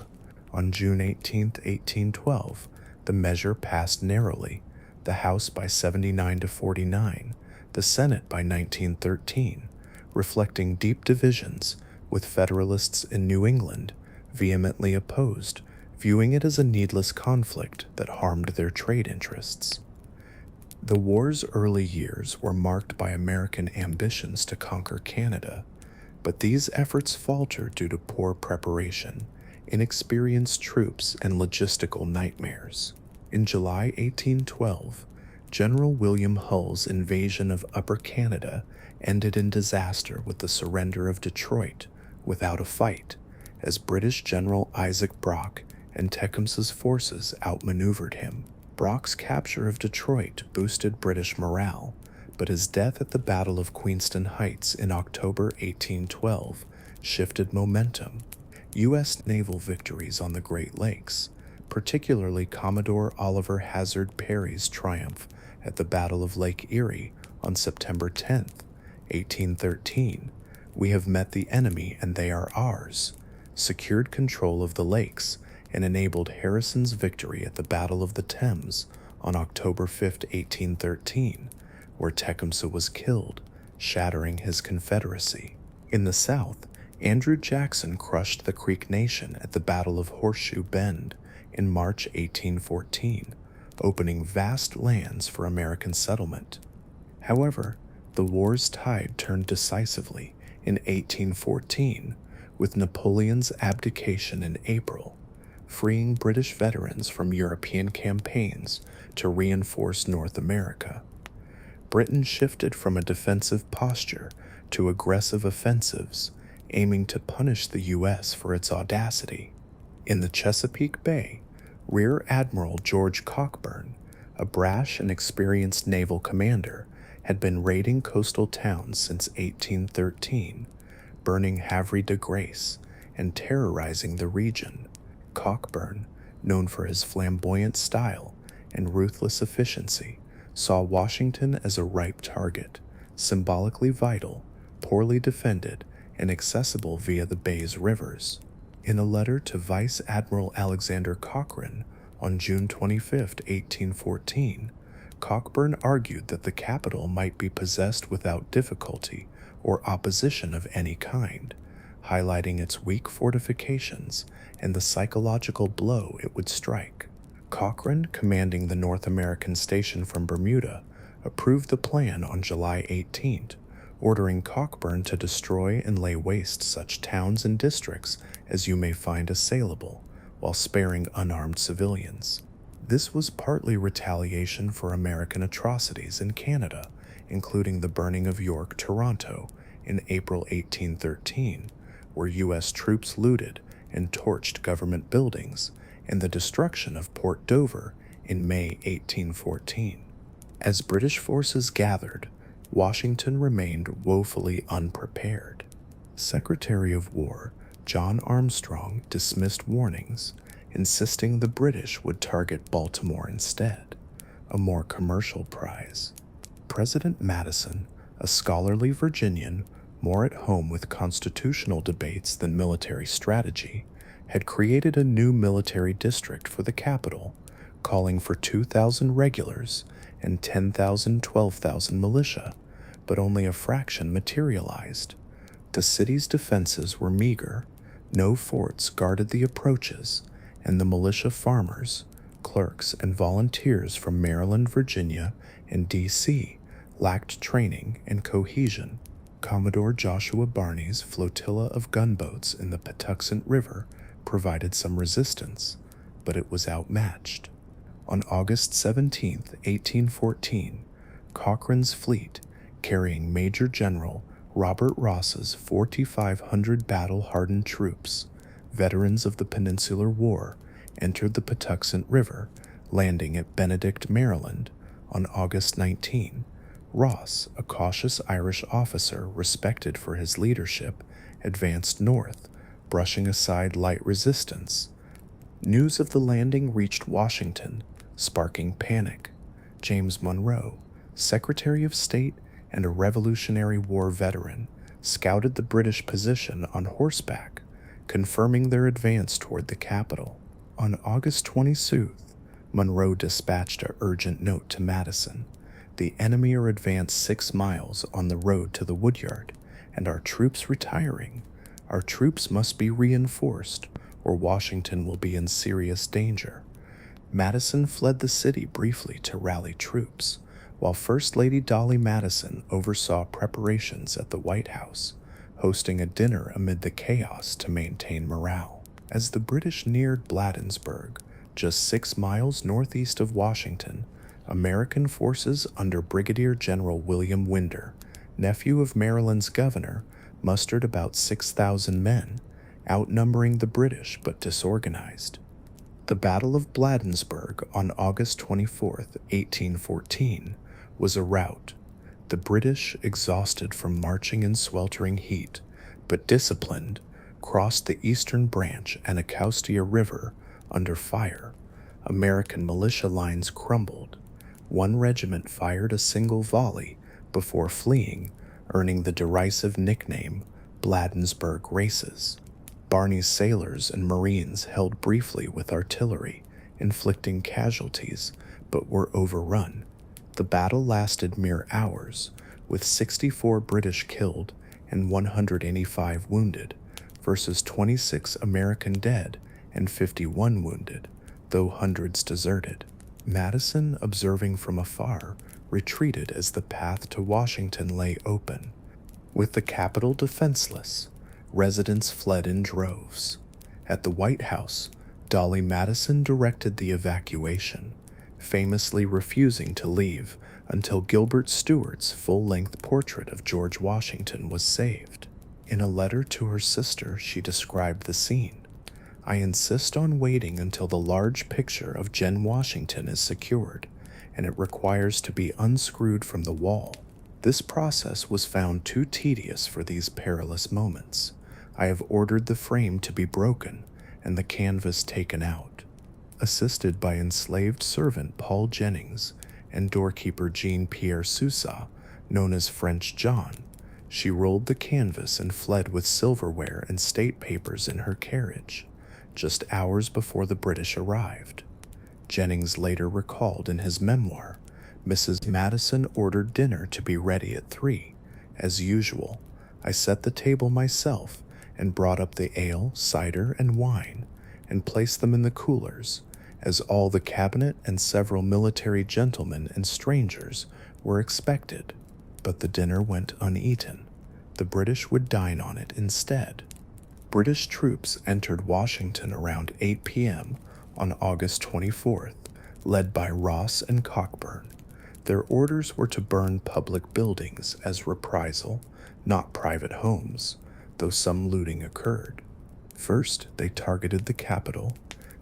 On June 18, 1812, the measure passed narrowly, the House by 79 to 49, the Senate by 1913, reflecting deep divisions, with Federalists in New England vehemently opposed, viewing it as a needless conflict that harmed their trade interests. The war's early years were marked by American ambitions to conquer Canada, but these efforts faltered due to poor preparation, inexperienced troops, and logistical nightmares. In July 1812, General William Hull's invasion of Upper Canada ended in disaster with the surrender of Detroit without a fight, as British General Isaac Brock and Tecumseh's forces outmaneuvered him. Brock's capture of Detroit boosted British morale, but his death at the Battle of Queenston Heights in October 1812 shifted momentum. U.S. naval victories on the Great Lakes, particularly Commodore Oliver Hazard Perry's triumph at the Battle of Lake Erie on September 10, 1813, "We have met the enemy and they are ours," secured control of the lakes and enabled Harrison's victory at the Battle of the Thames on October 5, 1813, where Tecumseh was killed, shattering his confederacy. In the South, Andrew Jackson crushed the Creek Nation at the Battle of Horseshoe Bend in March 1814, opening vast lands for American settlement. However, the war's tide turned decisively in 1814 with Napoleon's abdication in April, freeing British veterans from European campaigns to reinforce North America. Britain shifted from a defensive posture to aggressive offensives, aiming to punish the U.S. for its audacity. In the Chesapeake Bay, Rear Admiral George Cockburn, a brash and experienced naval commander, had been raiding coastal towns since 1813, burning Havre de Grace and terrorizing the region. Cockburn, known for his flamboyant style and ruthless efficiency, saw Washington as a ripe target, symbolically vital, poorly defended, and accessible via the bay's rivers. In a letter to Vice Admiral Alexander Cochrane on June 25, 1814, Cockburn argued that the capital might be possessed without difficulty or opposition of any kind, highlighting its weak fortifications and the psychological blow it would strike. Cochrane, commanding the North American station from Bermuda, approved the plan on July 18th, ordering Cockburn to destroy and lay waste such towns and districts as you may find assailable, while sparing unarmed civilians. This was partly retaliation for American atrocities in Canada, including the burning of York, Toronto in April 1813, where U.S. troops looted and torched government buildings, and the destruction of Port Dover in May 1814. As British forces gathered, Washington remained woefully unprepared. Secretary of War John Armstrong dismissed warnings, insisting the British would target Baltimore instead, a more commercial prize. President Madison, a scholarly Virginian, more at home with constitutional debates than military strategy, had created a new military district for the capital, calling for 2,000 regulars and 12,000 militia, but only a fraction materialized. The city's defenses were meager, no forts guarded the approaches, and the militia farmers, clerks, and volunteers from Maryland, Virginia, and D.C. lacked training and cohesion. Commodore Joshua Barney's flotilla of gunboats in the Patuxent River provided some resistance, but it was outmatched. On August 17, 1814, Cochrane's fleet, carrying Major General Robert Ross's 4,500 battle-hardened troops, veterans of the Peninsular War, entered the Patuxent River, landing at Benedict, Maryland, on August 19. Ross, a cautious Irish officer respected for his leadership, advanced north, brushing aside light resistance. News of the landing reached Washington, sparking panic. James Monroe, Secretary of State and a Revolutionary War veteran, scouted the British position on horseback, confirming their advance toward the capital. On August 26th, Monroe dispatched an urgent note to Madison. The enemy are advanced 6 miles on the road to the Woodyard, and our troops retiring. Our troops must be reinforced, or Washington will be in serious danger. Madison fled the city briefly to rally troops, while First Lady Dolly Madison oversaw preparations at the White House, hosting a dinner amid the chaos to maintain morale. As the British neared Bladensburg, just 6 miles northeast of Washington, American forces under Brigadier General William Winder, nephew of Maryland's governor, mustered about 6,000 men, outnumbering the British but disorganized. The Battle of Bladensburg on August 24, 1814, was a rout. The British, exhausted from marching in sweltering heat, but disciplined, crossed the eastern branch Anacostia River under fire. American militia lines crumbled. One regiment fired a single volley before fleeing, earning the derisive nickname Bladensburg Races. Barney's sailors and Marines held briefly with artillery, inflicting casualties, but were overrun. The battle lasted mere hours, with 64 British killed and 185 wounded, versus 26 American dead and 51 wounded, though hundreds deserted. Madison, observing from afar, retreated as the path to Washington lay open. With the capital defenseless, residents fled in droves. At the White House, Dolly Madison directed the evacuation, famously refusing to leave until Gilbert Stuart's full-length portrait of George Washington was saved. In a letter to her sister, she described the scene. "I insist on waiting until the large picture of Jen Washington is secured, and it requires to be unscrewed from the wall. This process was found too tedious for these perilous moments. I have ordered the frame to be broken and the canvas taken out." Assisted by enslaved servant Paul Jennings and doorkeeper Jean-Pierre Sousa, known as French John, she rolled the canvas and fled with silverware and state papers in her carriage, just hours before the British arrived. Jennings later recalled in his memoir, "Mrs. Madison ordered dinner to be ready at 3. As usual, I set the table myself and brought up the ale, cider, and wine, and placed them in the coolers, as all the cabinet and several military gentlemen and strangers were expected. But the dinner went uneaten. The British would dine on it instead." British troops entered Washington around 8 p.m. on August 24th, led by Ross and Cockburn. Their orders were to burn public buildings as reprisal, not private homes, though some looting occurred. First, they targeted the Capitol,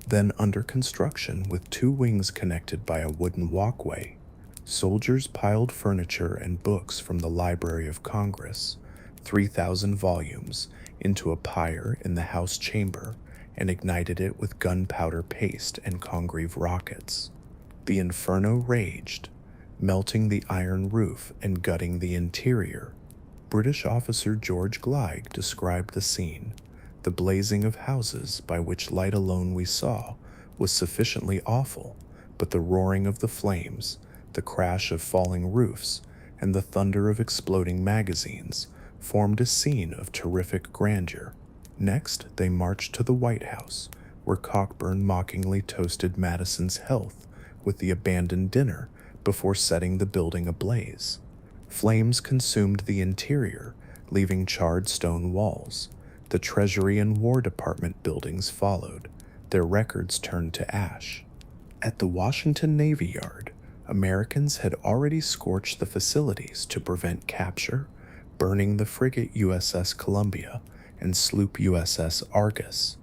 then under construction with two wings connected by a wooden walkway. Soldiers piled furniture and books from the Library of Congress, 3,000 volumes, into a pyre in the House chamber and ignited it with gunpowder paste and Congreve rockets. The inferno raged, melting the iron roof and gutting the interior. British officer George Gleig described the scene. The blazing of houses, by which light alone we saw, was sufficiently awful, but the roaring of the flames, the crash of falling roofs, and the thunder of exploding magazines formed a scene of terrific grandeur. Next, they marched to the White House, where Cockburn mockingly toasted Madison's health with the abandoned dinner before setting the building ablaze. Flames consumed the interior, leaving charred stone walls. The Treasury and War Department buildings followed, their records turned to ash. At the Washington Navy Yard, Americans had already scorched the facilities to prevent capture, burning the frigate USS Columbia and sloop USS Argus.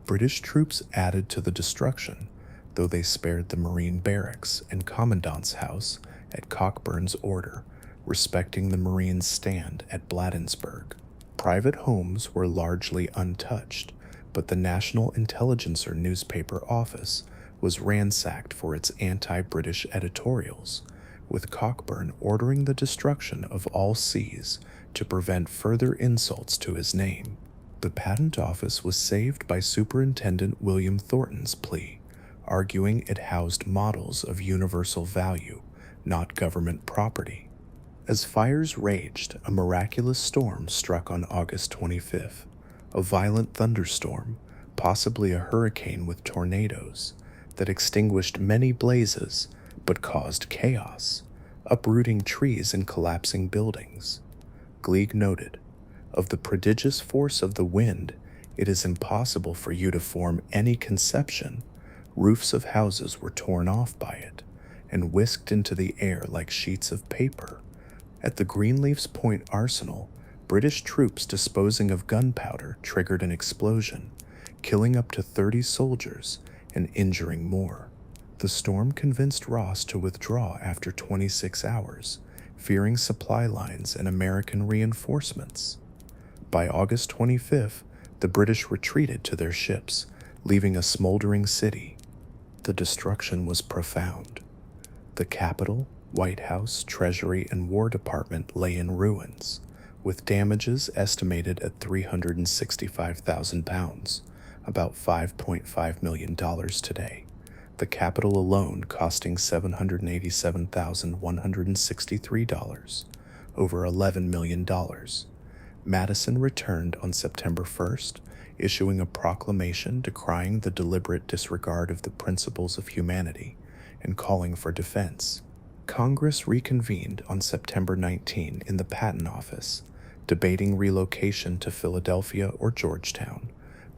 British troops added to the destruction, though they spared the Marine barracks and Commandant's house at Cockburn's order, respecting the Marines' stand at Bladensburg. Private homes were largely untouched, but the National Intelligencer newspaper office was ransacked for its anti-British editorials, with Cockburn ordering the destruction of all seas to prevent further insults to his name. The patent office was saved by Superintendent William Thornton's plea, arguing it housed models of universal value, not government property. As fires raged, a miraculous storm struck on August 25th, a violent thunderstorm, possibly a hurricane with tornadoes, that extinguished many blazes but caused chaos, uprooting trees and collapsing buildings. Gleig noted, "Of the prodigious force of the wind, it is impossible for you to form any conception. Roofs of houses were torn off by it and whisked into the air like sheets of paper. At the Greenleaf's Point Arsenal, British troops disposing of gunpowder triggered an explosion, killing up to 30 soldiers and injuring more." The storm convinced Ross to withdraw after 26 hours, fearing supply lines and American reinforcements. By August 25th, the British retreated to their ships, leaving a smoldering city. The destruction was profound. The Capitol, White House, Treasury, and War Department lay in ruins, with damages estimated at £365,000, about $5.5 million today. The Capitol alone costing $787,163, over $11 million. Madison returned on September 1st, issuing a proclamation decrying the deliberate disregard of the principles of humanity and calling for defense. Congress reconvened on September 19 in the Patent Office, debating relocation to Philadelphia or Georgetown,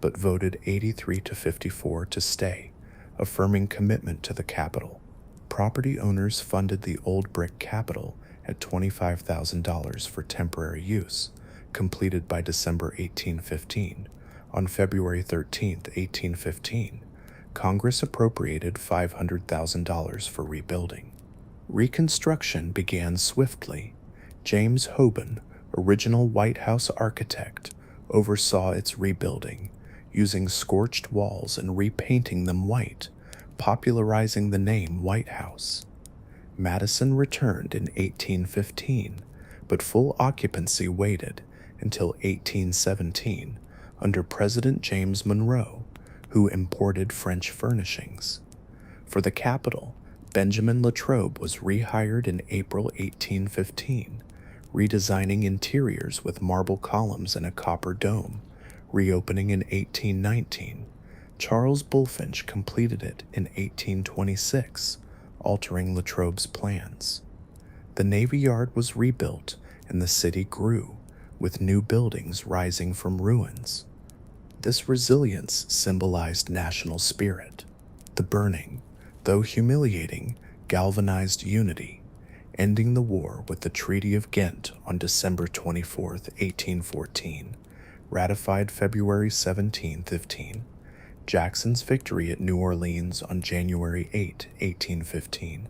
but voted 83 to 54 to stay, affirming commitment to the Capitol. Property owners funded the old brick Capitol at $25,000 for temporary use, completed by December 1815. On February 13, 1815, Congress appropriated $500,000 for rebuilding. Reconstruction began swiftly. James Hoban, original White House architect, oversaw its rebuilding, using scorched walls and repainting them white, popularizing the name White House. Madison returned in 1815, but full occupancy waited until 1817 under President James Monroe, who imported French furnishings. For the Capitol, Benjamin Latrobe was rehired in April 1815, redesigning interiors with marble columns and a copper dome, reopening in 1819. Charles Bulfinch completed it in 1826, altering Latrobe's plans. The Navy Yard was rebuilt and the city grew, with new buildings rising from ruins. This resilience symbolized national spirit. The burning, though humiliating, galvanized unity, ending the war with the Treaty of Ghent on December 24, 1814, ratified February 17, 15, Jackson's victory at New Orleans on January 8, 1815,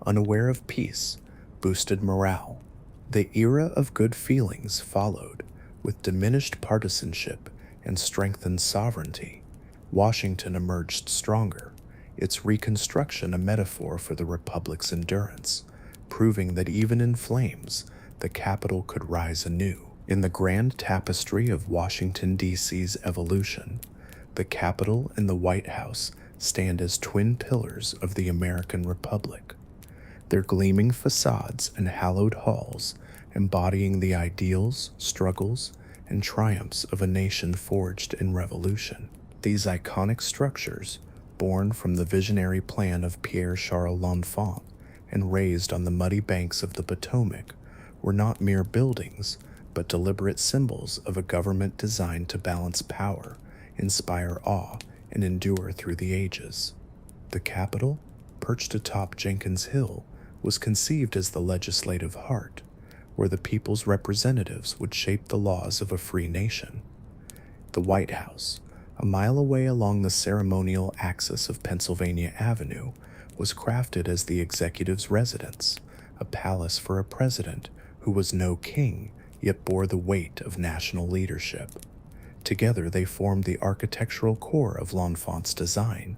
unaware of peace, boosted morale. The era of good feelings followed, with diminished partisanship and strengthened sovereignty. Washington emerged stronger, its reconstruction a metaphor for the Republic's endurance, proving that even in flames, the capital could rise anew. In the grand tapestry of Washington, D.C.'s evolution, the Capitol and the White House stand as twin pillars of the American Republic, their gleaming facades and hallowed halls embodying the ideals, struggles, and triumphs of a nation forged in revolution. These iconic structures, born from the visionary plan of Pierre-Charles L'Enfant and raised on the muddy banks of the Potomac, were not mere buildings, but deliberate symbols of a government designed to balance power, inspire awe, and endure through the ages. The Capitol, perched atop Jenkins Hill, was conceived as the legislative heart, where the people's representatives would shape the laws of a free nation. The White House, a mile away along the ceremonial axis of Pennsylvania Avenue, was crafted as the executive's residence, a palace for a president who was no king, yet bore the weight of national leadership. Together they formed the architectural core of L'Enfant's design,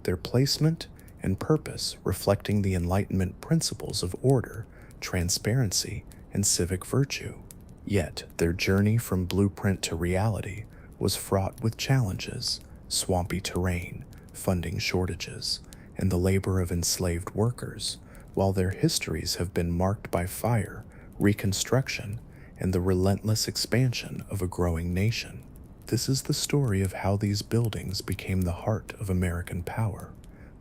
their placement and purpose reflecting the Enlightenment principles of order, transparency, and civic virtue. Yet their journey from blueprint to reality was fraught with challenges: swampy terrain, funding shortages, and the labor of enslaved workers, while their histories have been marked by fire, reconstruction, and the relentless expansion of a growing nation. This is the story of how these buildings became the heart of American power,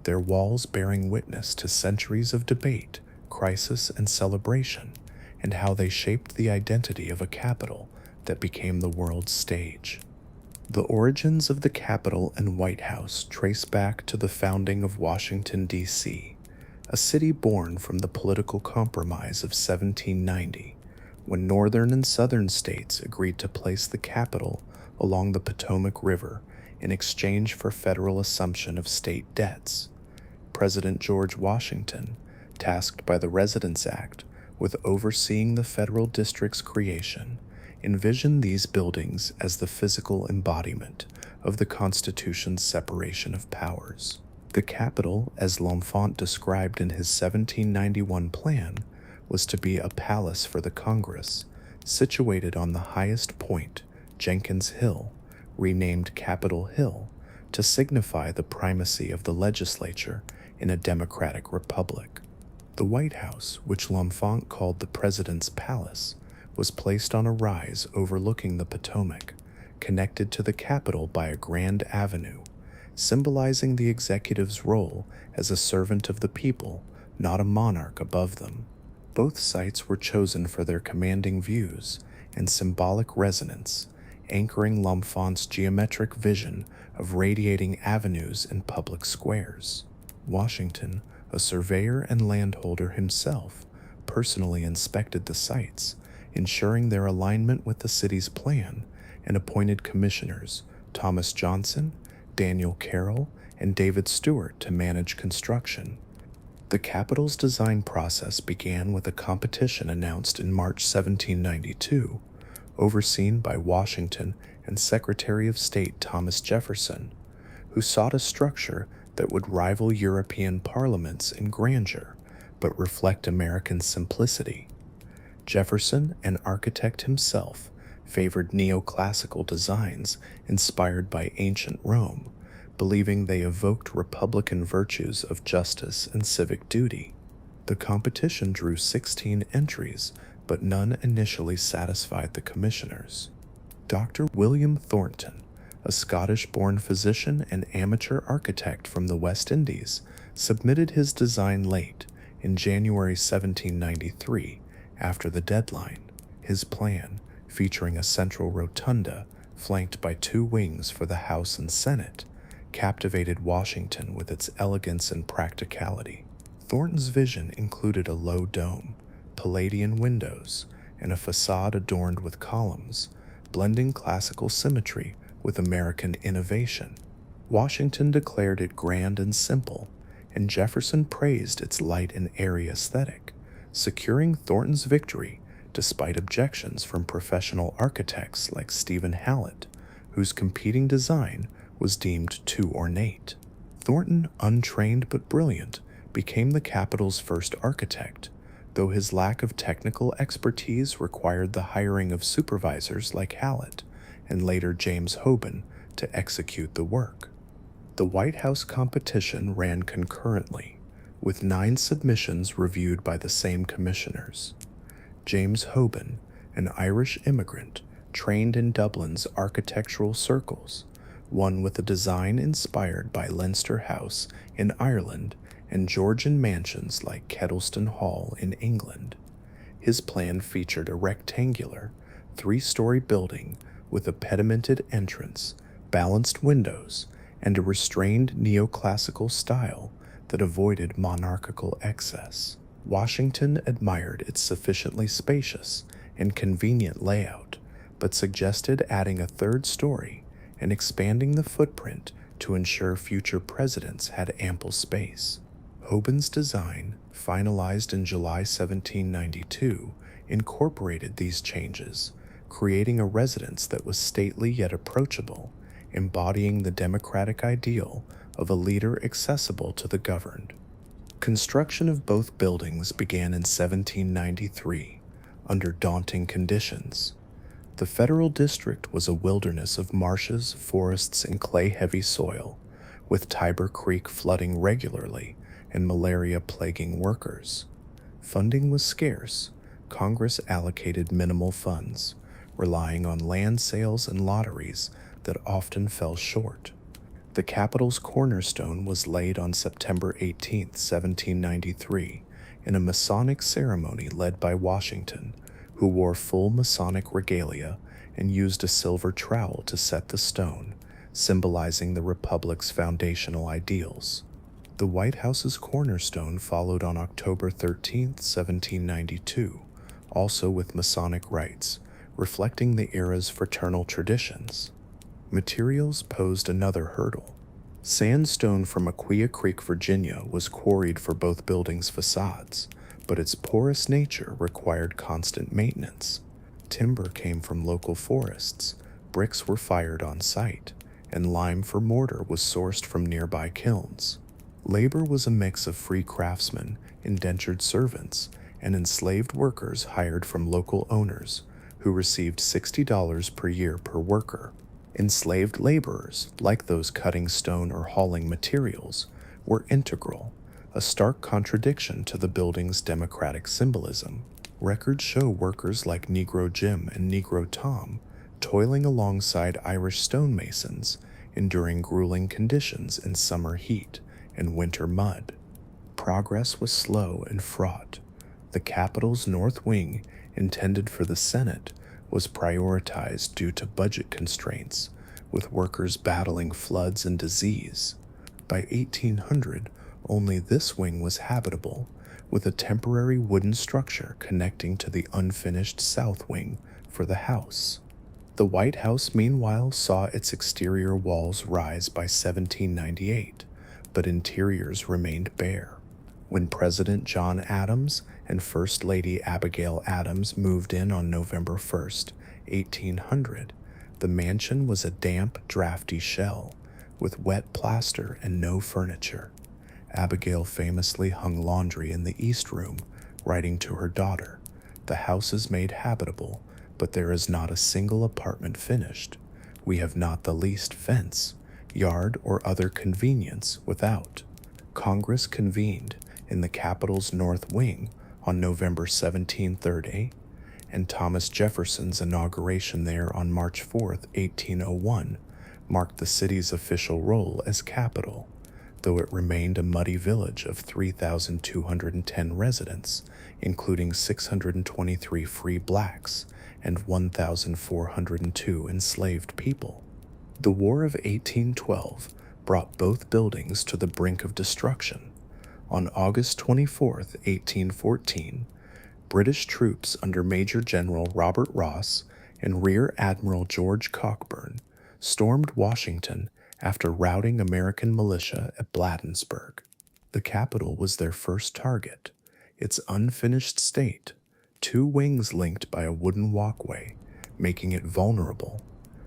their walls bearing witness to centuries of debate, crisis, and celebration, and how they shaped the identity of a capital that became the world's stage. The origins of the Capitol and White House trace back to the founding of Washington, D.C., a city born from the political compromise of 1790, when northern and southern states agreed to place the capital along the Potomac River in exchange for federal assumption of state debts. President George Washington, tasked by the Residence Act with overseeing the federal district's creation, envisioned these buildings as the physical embodiment of the Constitution's separation of powers. The Capitol, as L'Enfant described in his 1791 plan, was to be a palace for the Congress, situated on the highest point, Jenkins Hill, renamed Capitol Hill, to signify the primacy of the legislature in a democratic republic. The White House, which L'Enfant called the President's Palace, was placed on a rise overlooking the Potomac, connected to the Capitol by a grand avenue, symbolizing the executive's role as a servant of the people, not a monarch above them. Both sites were chosen for their commanding views and symbolic resonance, anchoring L'Enfant's geometric vision of radiating avenues and public squares. Washington, a surveyor and landholder himself, personally inspected the sites, ensuring their alignment with the city's plan, and appointed commissioners Thomas Johnson, Daniel Carroll, and David Stewart to manage construction. The Capitol's design process began with a competition announced in March 1792, overseen by Washington and Secretary of State Thomas Jefferson, who sought a structure that would rival European parliaments in grandeur, but reflect American simplicity. Jefferson, an architect himself, favored neoclassical designs inspired by ancient Rome, believing they evoked republican virtues of justice and civic duty. The competition drew 16 entries, but none initially satisfied the commissioners. Dr. William Thornton, a Scottish-born physician and amateur architect from the West Indies, submitted his design late, in January 1793, after the deadline. His plan, featuring a central rotunda flanked by two wings for the House and Senate, captivated Washington with its elegance and practicality. Thornton's vision included a low dome, Palladian windows, and a facade adorned with columns, blending classical symmetry with American innovation. Washington declared it grand and simple, and Jefferson praised its light and airy aesthetic, securing Thornton's victory despite objections from professional architects like Stephen Hallett, whose competing design was deemed too ornate. Thornton, untrained but brilliant, became the capital's first architect, though his lack of technical expertise required the hiring of supervisors like Hallett and later James Hoban to execute the work. The White House competition ran concurrently, with 9 submissions reviewed by the same commissioners. James Hoban, an Irish immigrant trained in Dublin's architectural circles, won with a design inspired by Leinster House in Ireland and Georgian mansions like Kettleston Hall in England. His plan featured a rectangular, 3-story building with a pedimented entrance, balanced windows, and a restrained neoclassical style that avoided monarchical excess. Washington admired its sufficiently spacious and convenient layout, but suggested adding a 3rd story and expanding the footprint to ensure future presidents had ample space. Hoban's design, finalized in July 1792, incorporated these changes, creating a residence that was stately yet approachable, embodying the democratic ideal of a leader accessible to the governed. Construction of both buildings began in 1793, under daunting conditions. The federal district was a wilderness of marshes, forests, and clay-heavy soil, with Tiber Creek flooding regularly and malaria plaguing workers. Funding was scarce. Congress allocated minimal funds, relying on land sales and lotteries that often fell short. The Capitol's cornerstone was laid on September 18, 1793, in a Masonic ceremony led by Washington, who wore full Masonic regalia and used a silver trowel to set the stone, symbolizing the Republic's foundational ideals. The White House's cornerstone followed on October 13, 1792, also with Masonic rites, reflecting the era's fraternal traditions. Materials posed another hurdle. Sandstone from Aquia Creek, Virginia, was quarried for both buildings' facades, but its porous nature required constant maintenance. Timber came from local forests, bricks were fired on site, and lime for mortar was sourced from nearby kilns. Labor was a mix of free craftsmen, indentured servants, and enslaved workers hired from local owners, who received $60 per year per worker. Enslaved laborers, like those cutting stone or hauling materials, were integral, a stark contradiction to the building's democratic symbolism. Records show workers like Negro Jim and Negro Tom toiling alongside Irish stonemasons, enduring grueling conditions in summer heat and winter mud. Progress was slow and fraught. The Capitol's north wing, intended for the Senate, was prioritized due to budget constraints, with workers battling floods and disease. By 1800, only this wing was habitable, with a temporary wooden structure connecting to the unfinished south wing for the House. The White House, meanwhile, saw its exterior walls rise by 1798, but interiors remained bare. When President John Adams and First Lady Abigail Adams moved in on November 1st, 1800, the mansion was a damp, drafty shell, with wet plaster and no furniture. Abigail famously hung laundry in the East Room, writing to her daughter, "The house is made habitable, but there is not a single apartment finished. We have not the least fence, yard, or other convenience without." Congress convened in the Capitol's north wing on November 1730, and Thomas Jefferson's inauguration there on March 4, 1801, marked the city's official role as capital, though it remained a muddy village of 3,210 residents, including 623 free blacks and 1,402 enslaved people. The War of 1812 brought both buildings to the brink of destruction. On August 24, 1814, British troops under Major General Robert Ross and Rear Admiral George Cockburn stormed Washington after routing American militia at Bladensburg. The Capitol was their first target. Its unfinished state, two wings linked by a wooden walkway, making it vulnerable.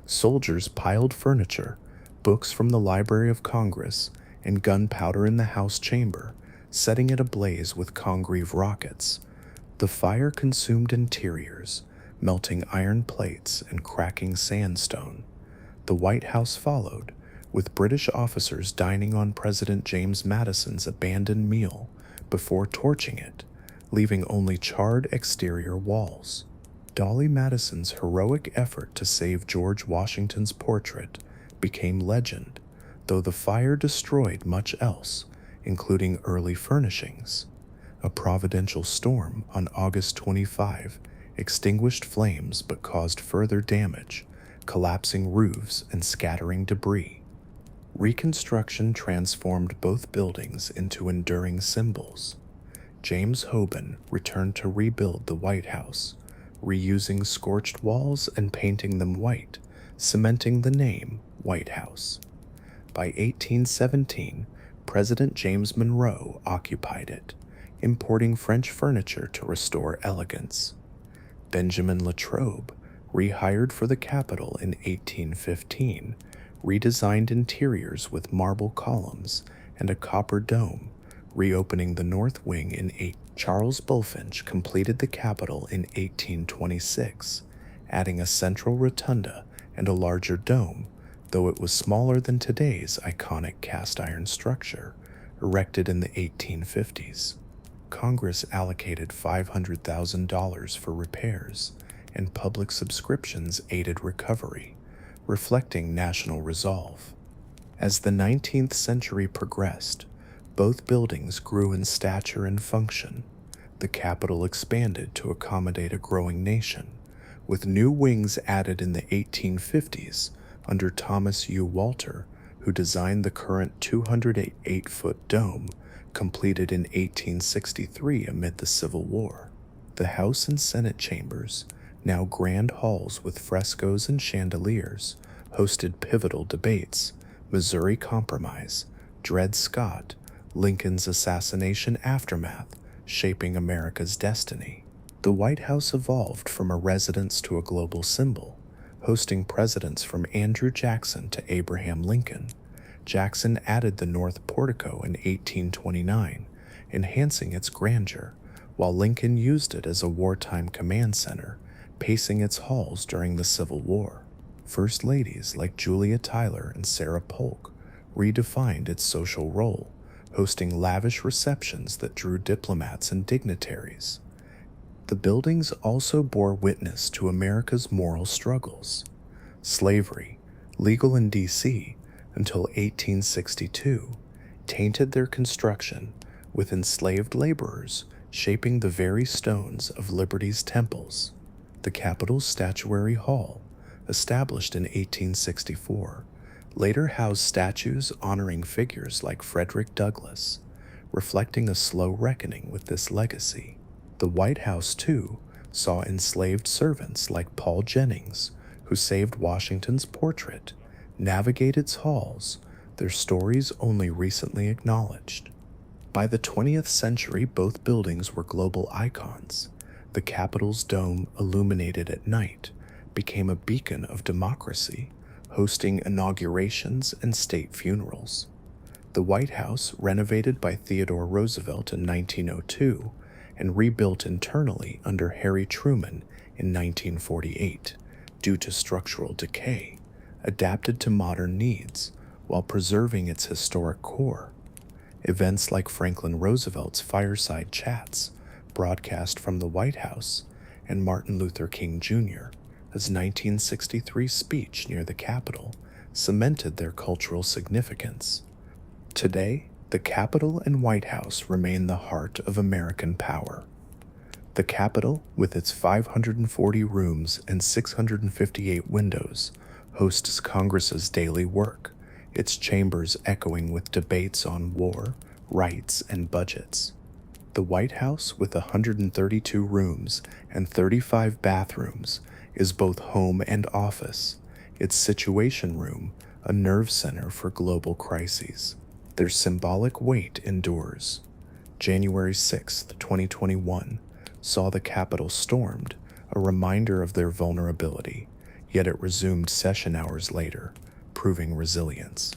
Soldiers piled furniture, books from the Library of Congress, and gunpowder in the House chamber, setting it ablaze with Congreve rockets. The fire consumed interiors, melting iron plates and cracking sandstone. The White House followed, with British officers dining on President James Madison's abandoned meal before torching it, leaving only charred exterior walls. Dolly Madison's heroic effort to save George Washington's portrait became legend, though the fire destroyed much else, including early furnishings. A providential storm on August 25 extinguished flames but caused further damage, collapsing roofs and scattering debris. Reconstruction transformed both buildings into enduring symbols. James Hoban returned to rebuild the White House, reusing scorched walls and painting them white, cementing the name White House. By 1817, President James Monroe occupied it, importing French furniture to restore elegance. Benjamin Latrobe, rehired for the Capitol in 1815, redesigned interiors with marble columns and a copper dome, reopening the north wing in 18. Charles Bulfinch completed the Capitol in 1826, adding a central rotunda and a larger dome, though it was smaller than today's iconic cast-iron structure, erected in the 1850s. Congress allocated $500,000 for repairs, and public subscriptions aided recovery, reflecting national resolve. As the 19th century progressed, both buildings grew in stature and function. The Capitol expanded to accommodate a growing nation, with new wings added in the 1850s under Thomas U. Walter, who designed the current 208-foot dome, completed in 1863 amid the Civil War. The House and Senate chambers, now grand halls with frescoes and chandeliers, hosted pivotal debates: Missouri Compromise, Dred Scott, Lincoln's assassination aftermath, shaping America's destiny. The White House evolved from a residence to a global symbol, hosting presidents from Andrew Jackson to Abraham Lincoln. Jackson added the North Portico in 1829, enhancing its grandeur, while Lincoln used it as a wartime command center, pacing its halls during the Civil War. First ladies like Julia Tyler and Sarah Polk redefined its social role, hosting lavish receptions that drew diplomats and dignitaries. The buildings also bore witness to America's moral struggles. Slavery, legal in D.C. until 1862, tainted their construction, with enslaved laborers shaping the very stones of liberty's temples. The Capitol's Statuary Hall, established in 1864, later housed statues honoring figures like Frederick Douglass, reflecting a slow reckoning with this legacy. The White House, too, saw enslaved servants like Paul Jennings, who saved Washington's portrait, navigate its halls, their stories only recently acknowledged. By the 20th century, both buildings were global icons. The Capitol's dome, illuminated at night, became a beacon of democracy, hosting inaugurations and state funerals. The White House, renovated by Theodore Roosevelt in 1902 and rebuilt internally under Harry Truman in 1948 due to structural decay, adapted to modern needs while preserving its historic core. Events like Franklin Roosevelt's fireside chats, broadcast from the White House, and Martin Luther King Jr. His 1963 speech near the Capitol cemented their cultural significance. Today, the Capitol and White House remain the heart of American power. The Capitol, with its 540 rooms and 658 windows, hosts Congress's daily work, its chambers echoing with debates on war, rights, and budgets. The White House, with 132 rooms and 35 bathrooms, is both home and office, its Situation Room a nerve center for global crises. Their symbolic weight endures. January 6, 2021, saw the Capitol stormed, a reminder of their vulnerability, yet it resumed session hours later, proving resilience.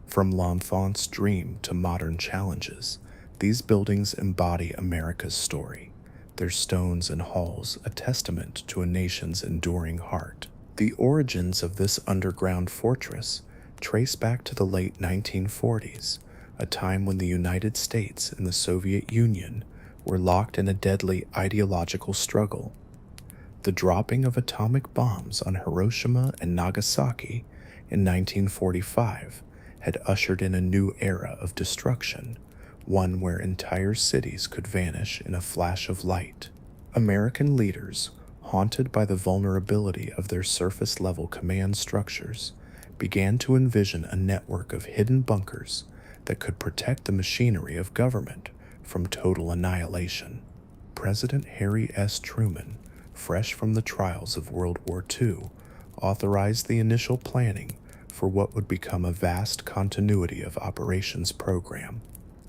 From l'enfant's dream to modern challenges, these buildings embody America's story, their stones and halls a testament to a nation's enduring heart. The origins of this underground fortress trace back to the late 1940s, a time when the United States and the Soviet Union were locked in a deadly ideological struggle. The dropping of atomic bombs on Hiroshima and Nagasaki in 1945 had ushered in a new era of destruction, one where entire cities could vanish in a flash of light. American leaders, haunted by the vulnerability of their surface-level command structures, began to envision a network of hidden bunkers that could protect the machinery of government from total annihilation. President Harry S. Truman, fresh from the trials of World War II, authorized the initial planning for what would become a vast continuity of operations program.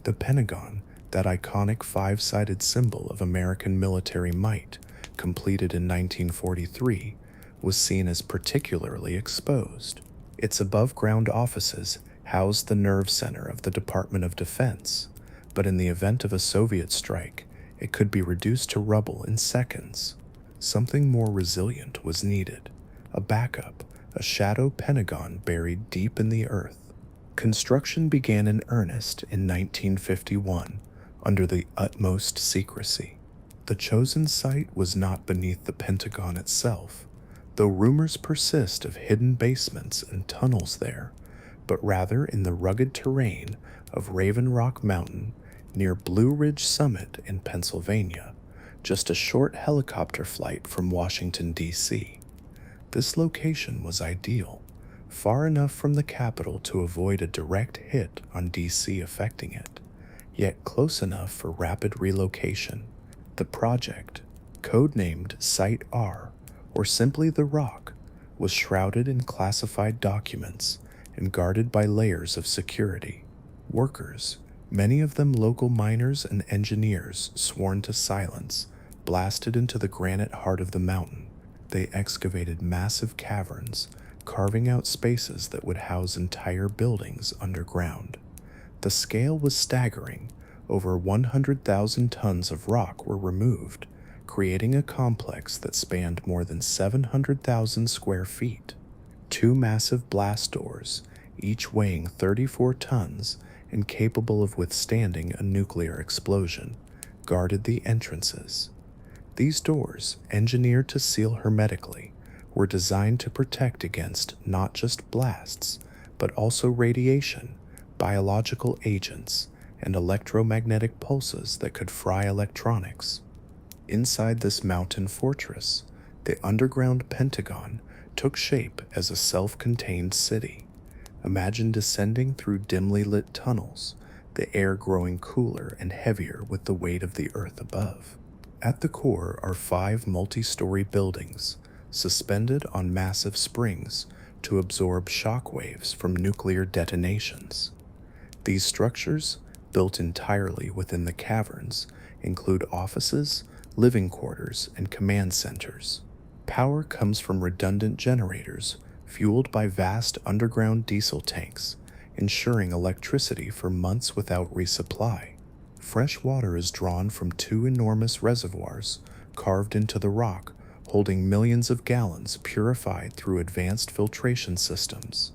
The Pentagon, that iconic five-sided symbol of American military might, completed in 1943, was seen as particularly exposed. Its above-ground offices housed the nerve center of the Department of Defense, but in the event of a Soviet strike, it could be reduced to rubble in seconds. Something more resilient was needed, a backup, a shadow Pentagon buried deep in the earth. Construction began in earnest in 1951, under the utmost secrecy. The chosen site was not beneath the Pentagon itself, though rumors persist of hidden basements and tunnels there, but rather in the rugged terrain of Raven Rock Mountain near Blue Ridge Summit in Pennsylvania, just a short helicopter flight from Washington, D.C. This location was ideal, far enough from the capital to avoid a direct hit on D.C. affecting it, yet close enough for rapid relocation. The project, codenamed Site R, or simply The Rock, was shrouded in classified documents and guarded by layers of security. Workers, many of them local miners and engineers sworn to silence, blasted into the granite heart of the mountain. They excavated massive caverns, carving out spaces that would house entire buildings underground. The scale was staggering. Over 100,000 tons of rock were removed, creating a complex that spanned more than 700,000 square feet. Two massive blast doors, each weighing 34 tons and capable of withstanding a nuclear explosion, guarded the entrances. These doors, engineered to seal hermetically, were designed to protect against not just blasts, but also radiation, biological agents, and electromagnetic pulses that could fry electronics. Inside this mountain fortress, the Underground Pentagon took shape as a self-contained city. Imagine descending through dimly lit tunnels, the air growing cooler and heavier with the weight of the earth above. At the core are 5 multi-story buildings, suspended on massive springs to absorb shock waves from nuclear detonations. These structures, built entirely within the caverns, include offices, living quarters, and command centers. Power comes from redundant generators fueled by vast underground diesel tanks, ensuring electricity for months without resupply. Fresh water is drawn from 2 enormous reservoirs carved into the rock, holding millions of gallons purified through advanced filtration systems.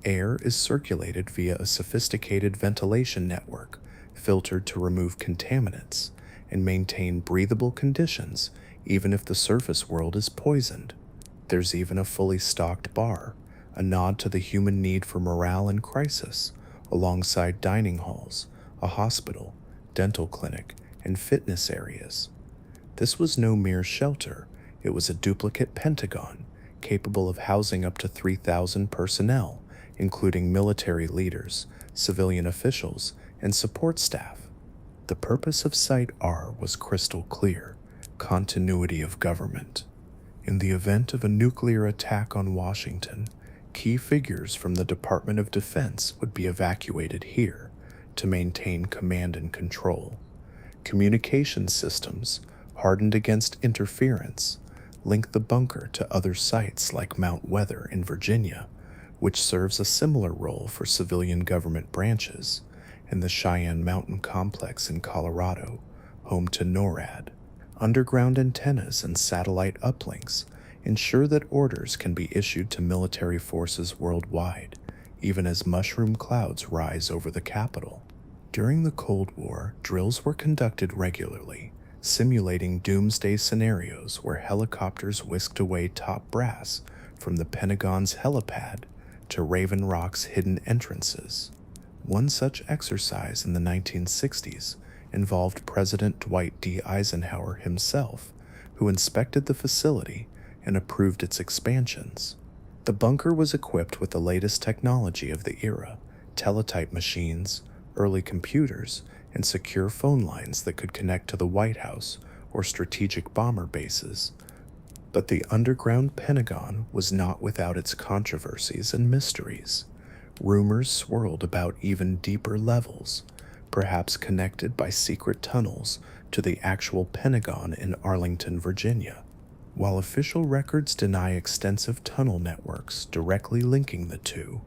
Air is circulated via a sophisticated ventilation network, filtered to remove contaminants and maintain breathable conditions even if the surface world is poisoned. There's even a fully stocked bar, a nod to the human need for morale in crisis, alongside dining halls, a hospital, dental clinic, and fitness areas. This was no mere shelter, it was a duplicate Pentagon, capable of housing up to 3,000 personnel including military leaders, civilian officials, and support staff. The purpose of Site R was crystal clear: continuity of government. In the event of a nuclear attack on Washington, key figures from the Department of Defense would be evacuated here to maintain command and control. Communication systems, hardened against interference, link the bunker to other sites like Mount Weather in Virginia, which serves a similar role for civilian government branches, and the Cheyenne Mountain Complex in Colorado, home to NORAD. Underground antennas and satellite uplinks ensure that orders can be issued to military forces worldwide, even as mushroom clouds rise over the capital. During the Cold War, drills were conducted regularly, simulating doomsday scenarios where helicopters whisked away top brass from the Pentagon's helipad to Raven Rock's hidden entrances. One such exercise in the 1960s involved President Dwight D. Eisenhower himself, who inspected the facility and approved its expansions. The bunker was equipped with the latest technology of the era: teletype machines, early computers, and secure phone lines that could connect to the White House or strategic bomber bases. But the Underground Pentagon was not without its controversies and mysteries. Rumors swirled about even deeper levels, perhaps connected by secret tunnels to the actual Pentagon in Arlington, Virginia. While official records deny extensive tunnel networks directly linking the two,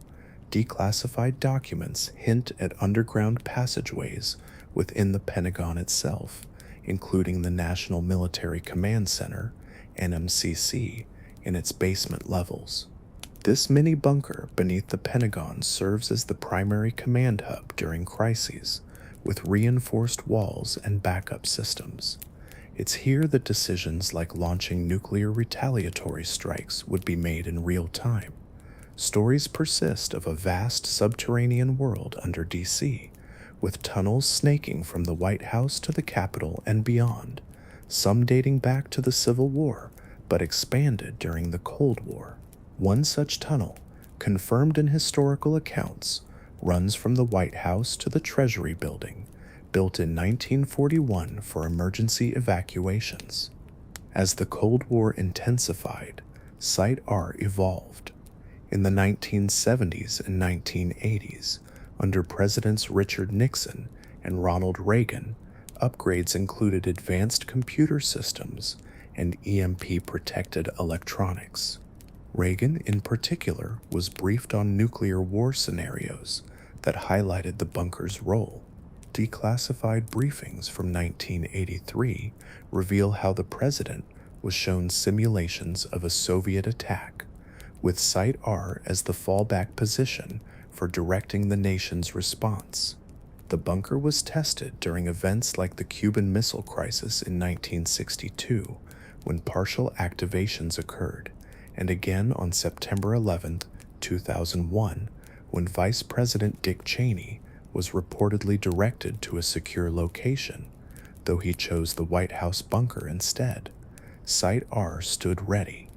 declassified documents hint at underground passageways within the Pentagon itself, including the National Military Command Center, NMCC, in its basement levels. This mini bunker beneath the Pentagon serves as the primary command hub during crises, with reinforced walls and backup systems. It's here that decisions like launching nuclear retaliatory strikes would be made in real time. Stories persist of a vast subterranean world under D.C., with tunnels snaking from the White House to the Capitol and beyond, some dating back to the Civil War, but expanded during the Cold War. One such tunnel, confirmed in historical accounts, runs from the White House to the Treasury Building, built in 1941 for emergency evacuations. As the Cold War intensified, Site R evolved. In the 1970s and 1980s, under Presidents Richard Nixon and Ronald Reagan, upgrades included advanced computer systems and EMP-protected electronics. Reagan, in particular, was briefed on nuclear war scenarios that highlighted the bunker's role. Declassified briefings from 1983 reveal how the president was shown simulations of a Soviet attack, with Site R as the fallback position for directing the nation's response. The bunker was tested during events like the Cuban Missile Crisis in 1962, when partial activations occurred, and again on September 11, 2001, when Vice President Dick Cheney was reportedly directed to a secure location, though he chose the White House bunker instead. Site R stood ready.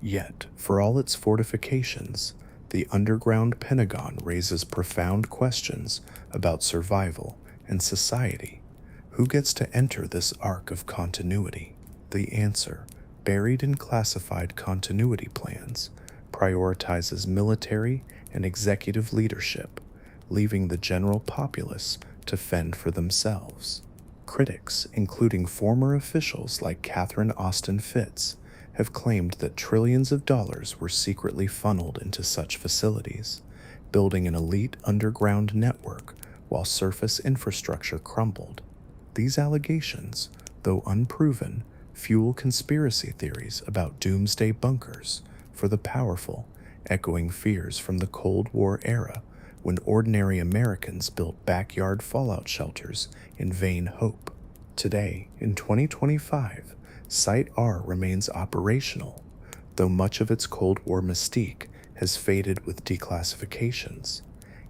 Yet, for all its fortifications, the Underground Pentagon raises profound questions about survival and society. Who gets to enter this arc of continuity? The answer, buried in classified continuity plans, prioritizes military and executive leadership, leaving the general populace to fend for themselves. Critics, including former officials like Catherine Austin Fitts, have claimed that trillions of dollars were secretly funneled into such facilities, building an elite underground network while surface infrastructure crumbled. These allegations, though unproven, fuel conspiracy theories about doomsday bunkers for the powerful, echoing fears from the Cold War era when ordinary Americans built backyard fallout shelters in vain hope. Today, in 2025, Site R remains operational, though much of its Cold War mystique has faded with declassifications.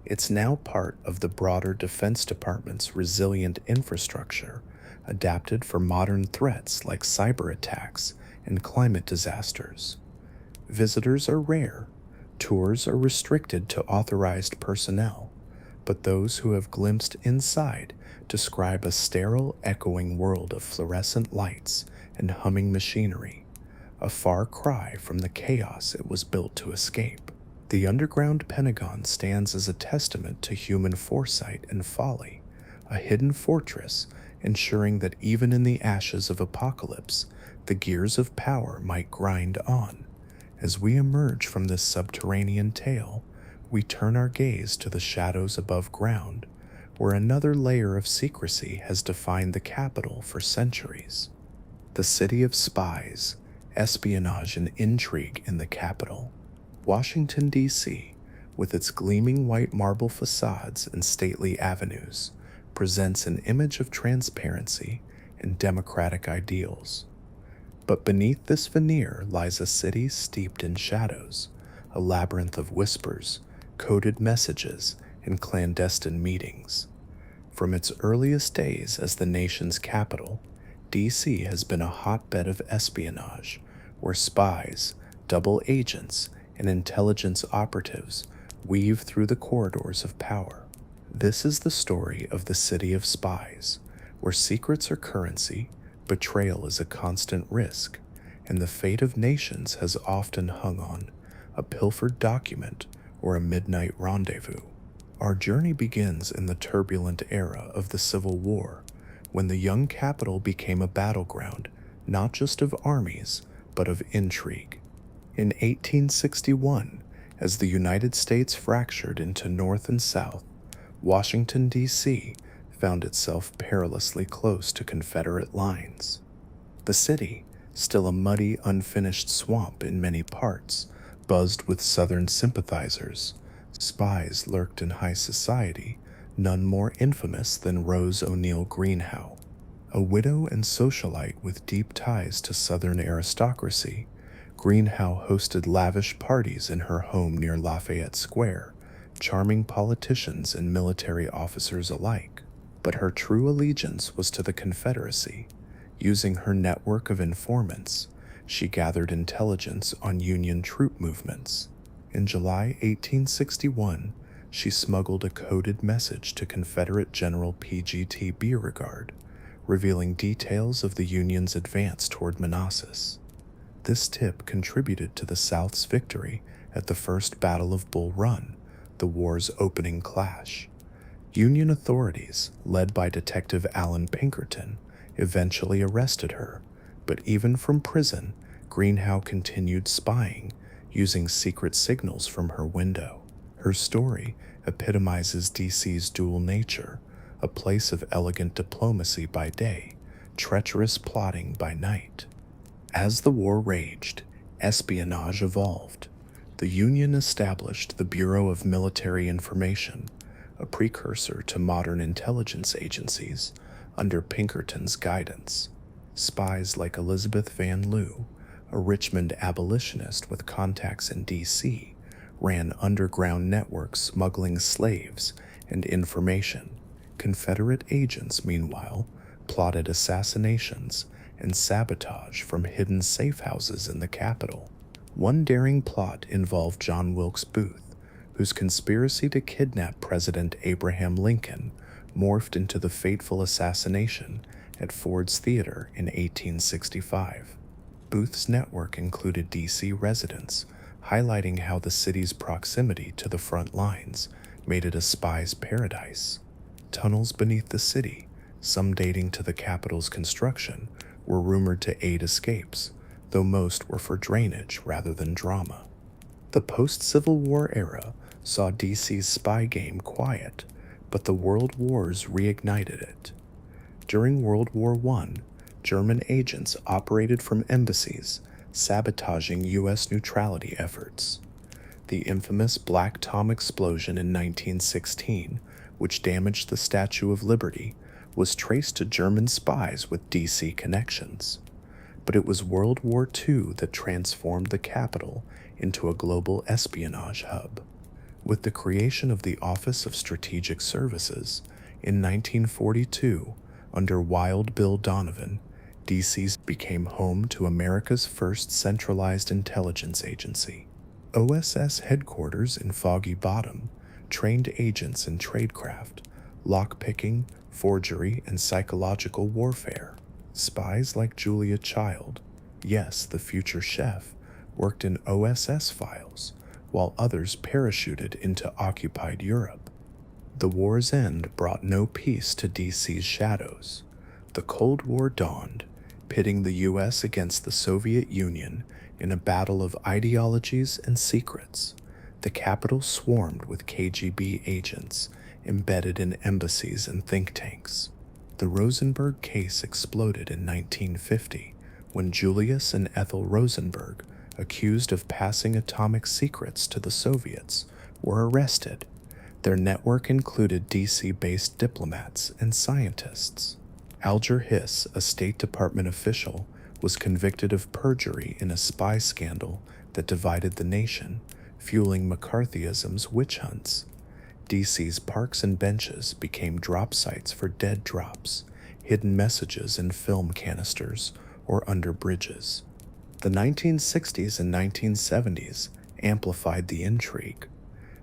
It's now part of the broader Defense Department's resilient infrastructure, adapted for modern threats like cyber attacks and climate disasters. Visitors are rare, Tours are restricted to authorized personnel, but those who have glimpsed inside describe a sterile, echoing world of fluorescent lights and humming machinery, a far cry from the chaos it was built to escape. The underground Pentagon stands as a testament to human foresight and folly, a hidden fortress ensuring that even in the ashes of apocalypse, the gears of power might grind on. As we emerge from this subterranean tale, we turn our gaze to the shadows above ground, where another layer of secrecy has defined the capital for centuries. The city of spies, espionage, and intrigue in the capital. Washington, D.C., with its gleaming white marble facades and stately avenues, presents an image of transparency and democratic ideals. But beneath this veneer lies a city steeped in shadows, a labyrinth of whispers, coded messages, and clandestine meetings. From its earliest days as the nation's capital, D.C. has been a hotbed of espionage, where spies, double agents, and intelligence operatives weave through the corridors of power. This is the story of the city of spies, where secrets are currency, betrayal is a constant risk, and the fate of nations has often hung on a pilfered document or a midnight rendezvous. Our journey begins in the turbulent era of the Civil War, when the young capital became a battleground not just of armies, but of intrigue. In 1861, as the United States fractured into North and South, Washington, D.C. found itself perilously close to Confederate lines. The city, still a muddy, unfinished swamp in many parts, buzzed with Southern sympathizers. Spies lurked in high society, none more infamous than Rose O'Neal Greenhow, a widow and socialite with deep ties to Southern aristocracy. Greenhow hosted lavish parties in her home near Lafayette Square, charming politicians and military officers alike. But her true allegiance was to the Confederacy. Using her network of informants, she gathered intelligence on Union troop movements. In July 1861, she smuggled a coded message to Confederate General P.G.T. Beauregard, revealing details of the Union's advance toward Manassas. This tip contributed to the South's victory at the First Battle of Bull Run, the war's opening clash. Union authorities, led by Detective Alan Pinkerton, eventually arrested her, but even from prison, Greenhow continued spying, using secret signals from her window. Her story epitomizes D.C.'s dual nature, a place of elegant diplomacy by day, treacherous plotting by night. As the war raged, espionage evolved. The Union established the Bureau of Military Information, a precursor to modern intelligence agencies, under Pinkerton's guidance. Spies like Elizabeth Van Lew, a Richmond abolitionist with contacts in D.C., ran underground networks smuggling slaves and information. Confederate agents, meanwhile, plotted assassinations and sabotage from hidden safe houses in the capital. One daring plot involved John Wilkes Booth, whose conspiracy to kidnap President Abraham Lincoln morphed into the fateful assassination at Ford's Theater in 1865. Booth's network included D.C. residents, highlighting how the city's proximity to the front lines made it a spy's paradise. Tunnels beneath the city, some dating to the capital's construction, were rumored to aid escapes, though most were for drainage rather than drama. The post-Civil War era saw D.C.'s spy game quiet, but the World Wars reignited it. During World War I, German agents operated from embassies, sabotaging U.S. neutrality efforts. The infamous Black Tom explosion in 1916, which damaged the Statue of Liberty, was traced to German spies with D.C. connections. But it was World War II that transformed the capital into a global espionage hub. With the creation of the Office of Strategic Services in 1942, under Wild Bill Donovan, D.C. became home to America's first centralized intelligence agency. OSS headquarters in Foggy Bottom trained agents in tradecraft, lockpicking, forgery, and psychological warfare. Spies like Julia Child, yes, the future chef, worked in OSS files, while others parachuted into occupied Europe. The war's end brought no peace to DC's shadows. The Cold War dawned, pitting the US against the Soviet Union in a battle of ideologies and secrets. The capital swarmed with KGB agents embedded in embassies and think tanks. The Rosenberg case exploded in 1950 when Julius and Ethel Rosenberg, accused of passing atomic secrets to the Soviets, were arrested. Their network included DC-based diplomats and scientists. Alger Hiss, a State Department official, was convicted of perjury in a spy scandal that divided the nation, fueling McCarthyism's witch hunts. DC's parks and benches became drop sites for dead drops, hidden messages in film canisters, or under bridges. The 1960s and 1970s amplified the intrigue.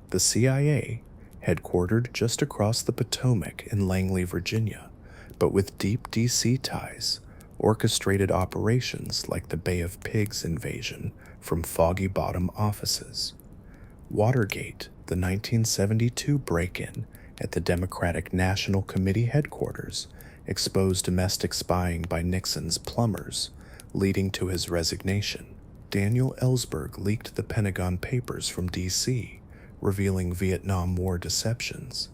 The CIA, headquartered just across the Potomac in Langley, Virginia, but with deep DC ties, orchestrated operations like the Bay of Pigs invasion from Foggy Bottom offices. Watergate, the 1972 break-in at the Democratic National Committee headquarters, exposed domestic spying by Nixon's plumbers, leading to his resignation. Daniel Ellsberg leaked the Pentagon Papers from D.C., revealing Vietnam War deceptions.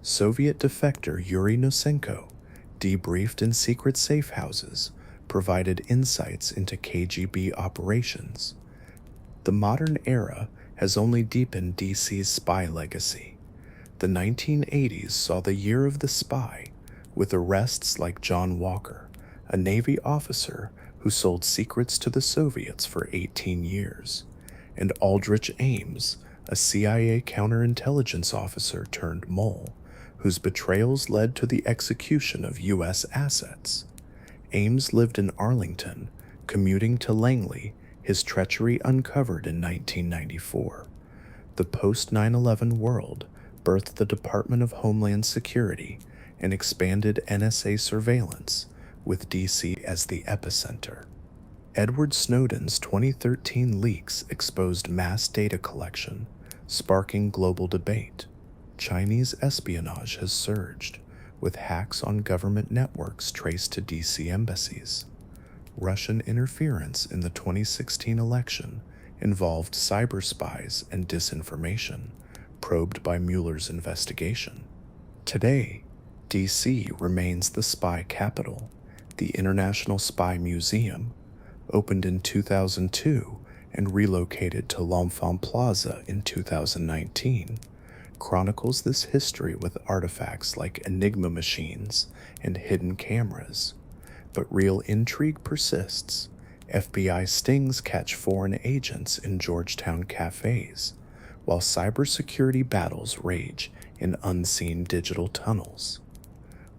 Soviet defector Yuri Nosenko, debriefed in secret safe houses, provided insights into KGB operations. The modern era has only deepened DC's spy legacy. The 1980s saw the year of the spy, with arrests like John Walker, a Navy officer who sold secrets to the Soviets for 18 years, and Aldrich Ames, a CIA counterintelligence officer turned mole, whose betrayals led to the execution of U.S. assets. Ames lived in Arlington, commuting to Langley, his treachery uncovered in 1994. The post-9/11 world birthed the Department of Homeland Security and expanded NSA surveillance, with D.C. as the epicenter. Edward Snowden's 2013 leaks exposed mass data collection, sparking global debate. Chinese espionage has surged, with hacks on government networks traced to D.C. embassies. Russian interference in the 2016 election involved cyber spies and disinformation, probed by Mueller's investigation. Today, D.C. remains the spy capital. The International Spy Museum, opened in 2002 and relocated to L'Enfant Plaza in 2019, chronicles this history with artifacts like Enigma machines and hidden cameras. But real intrigue persists. FBI stings catch foreign agents in Georgetown cafes, while cybersecurity battles rage in unseen digital tunnels.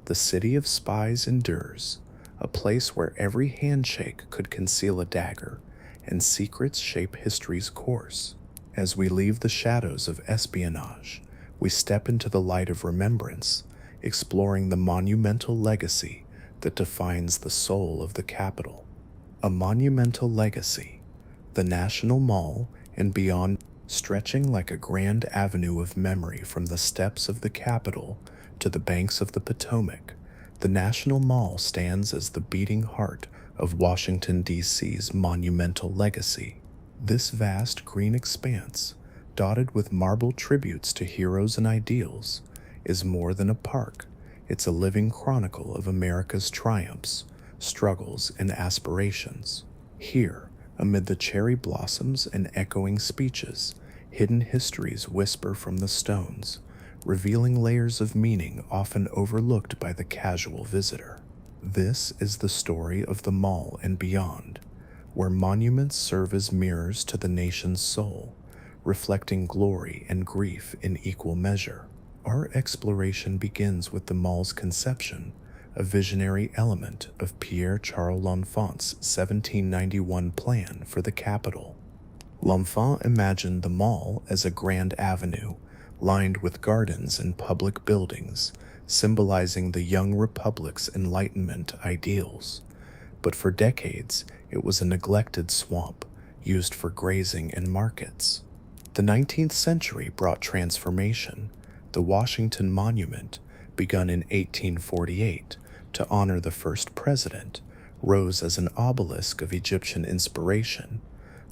The city of spies endures, a place where every handshake could conceal a dagger, and secrets shape history's course. As we leave the shadows of espionage, we step into the light of remembrance, exploring the monumental legacy that defines the soul of the capital. A monumental legacy, the National Mall and beyond, stretching like a grand avenue of memory from the steps of the Capitol to the banks of the Potomac. The National Mall stands as the beating heart of Washington, D.C.'s monumental legacy. This vast green expanse, dotted with marble tributes to heroes and ideals, is more than a park. It's a living chronicle of America's triumphs, struggles, and aspirations. Here, amid the cherry blossoms and echoing speeches, hidden histories whisper from the stones, revealing layers of meaning often overlooked by the casual visitor. This is the story of the mall and beyond, where monuments serve as mirrors to the nation's soul, reflecting glory and grief in equal measure. Our exploration begins with the mall's conception, a visionary element of Pierre Charles L'Enfant's 1791 plan for the capital. L'Enfant imagined the mall as a grand avenue lined with gardens and public buildings, symbolizing the young republic's Enlightenment ideals. But for decades, it was a neglected swamp used for grazing and markets. The 19th century brought transformation. The Washington Monument, begun in 1848 to honor the first president, rose as an obelisk of Egyptian inspiration,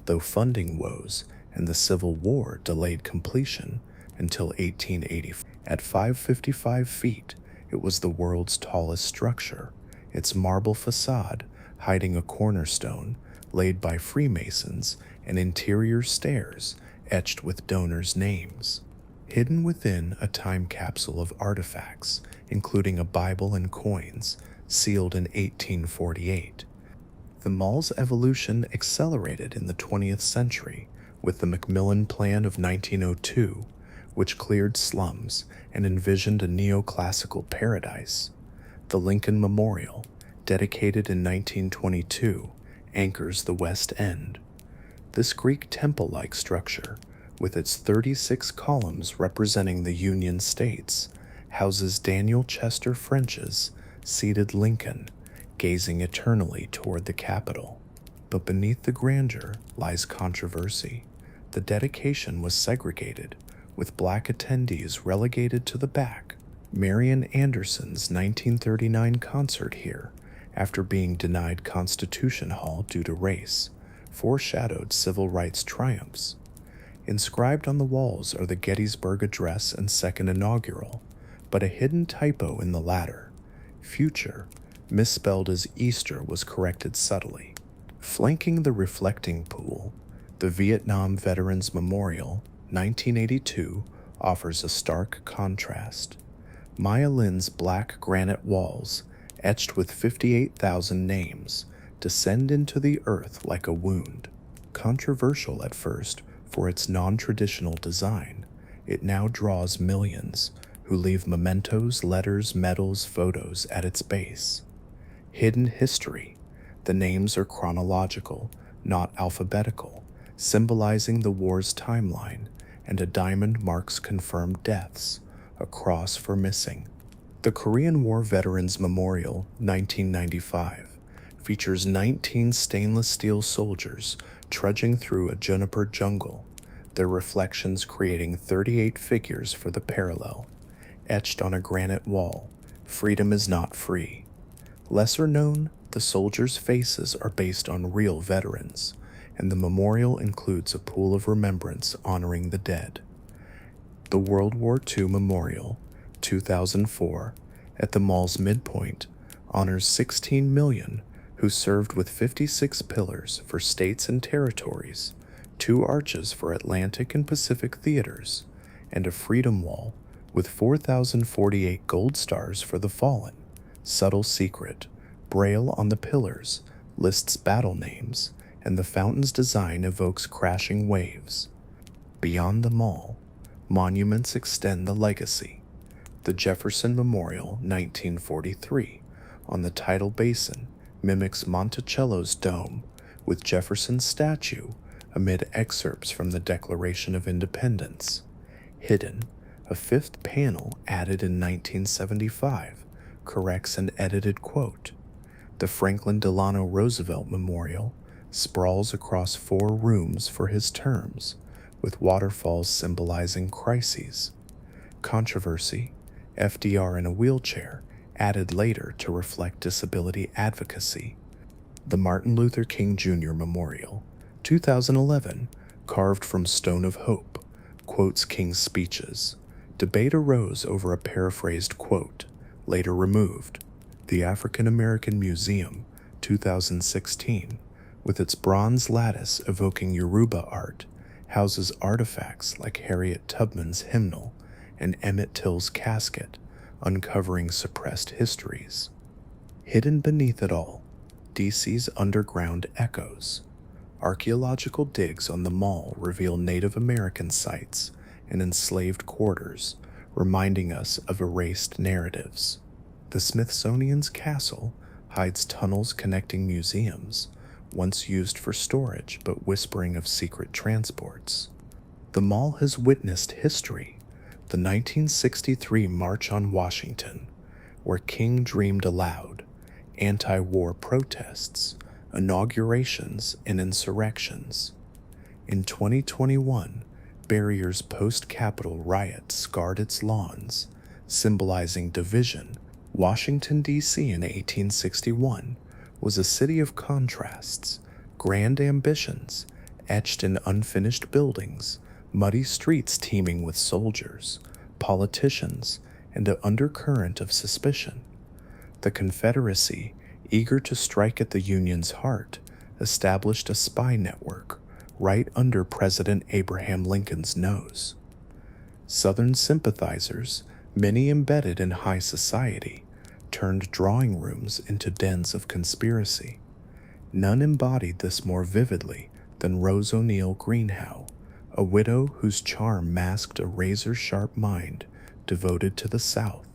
though funding woes and the Civil War delayed completion until 1880. At 555 feet, it was the world's tallest structure, its marble facade hiding a cornerstone laid by Freemasons and interior stairs etched with donors' names. Hidden within a time capsule of artifacts, including a Bible and coins, sealed in 1848. The mall's evolution accelerated in the 20th century with the Macmillan Plan of 1902, which cleared slums and envisioned a neoclassical paradise. The Lincoln Memorial, dedicated in 1922, anchors the West End. This Greek temple-like structure, with its 36 columns representing the Union States, houses Daniel Chester French's seated Lincoln, gazing eternally toward the Capitol. But beneath the grandeur lies controversy. The dedication was segregated, with black attendees relegated to the back. Marian Anderson's 1939 concert here, after being denied Constitution Hall due to race, foreshadowed civil rights triumphs. Inscribed on the walls are the Gettysburg Address and Second Inaugural, but a hidden typo in the latter, future, misspelled as Easter, was corrected subtly. Flanking the reflecting pool, the Vietnam Veterans Memorial, 1982, offers a stark contrast. Maya Lin's black granite walls, etched with 58,000 names, descend into the earth like a wound. Controversial at first for its non-traditional design, it now draws millions who leave mementos, letters, medals, photos at its base. Hidden history. The names are chronological, not alphabetical, symbolizing the war's timeline, and a diamond marks confirmed deaths, a cross for missing. The Korean War Veterans Memorial, 1995, features 19 stainless steel soldiers trudging through a juniper jungle, their reflections creating 38 figures for the parallel. Etched on a granite wall, freedom is not free. Lesser known, the soldiers' faces are based on real veterans, and the memorial includes a pool of remembrance honoring the dead. The World War II Memorial, 2004, at the mall's midpoint, honors 16 million who served with 56 pillars for states and territories, 2 arches for Atlantic and Pacific theaters, and a freedom wall with 4,048 gold stars for the fallen. Subtle secret, Braille on the pillars lists battle names, and the fountain's design evokes crashing waves. Beyond the mall, monuments extend the legacy. The Jefferson Memorial, 1943, on the tidal basin, mimics Monticello's dome, with Jefferson's statue amid excerpts from the Declaration of Independence. Hidden, a 5th panel added in 1975 corrects an edited quote. The Franklin Delano Roosevelt Memorial sprawls across 4 rooms for his terms, with waterfalls symbolizing crises. Controversy, FDR in a wheelchair, added later to reflect disability advocacy. The Martin Luther King Jr. Memorial, 2011, carved from Stone of Hope, quotes King's speeches. Debate arose over a paraphrased quote, later removed. The African American Museum, 2016, with its bronze lattice evoking Yoruba art, houses artifacts like Harriet Tubman's hymnal and Emmett Till's casket, uncovering suppressed histories. Hidden beneath it all, DC's underground echoes. Archaeological digs on the mall reveal Native American sites and enslaved quarters, reminding us of erased narratives. The Smithsonian's castle hides tunnels connecting museums, once used for storage but whispering of secret transports. The mall has witnessed history: the 1963 March on Washington, where King dreamed aloud, anti-war protests, inaugurations, and insurrections. In 2021, Barrier's post-Capitol riot scarred its lawns, symbolizing division. Washington, D.C. in 1861 was a city of contrasts: grand ambitions, etched in unfinished buildings, muddy streets teeming with soldiers, politicians, and an undercurrent of suspicion. The Confederacy, eager to strike at the Union's heart, established a spy network right under President Abraham Lincoln's nose. Southern sympathizers, many embedded in high society, turned drawing rooms into dens of conspiracy. None embodied this more vividly than Rose O'Neal Greenhow, a widow whose charm masked a razor-sharp mind devoted to the South.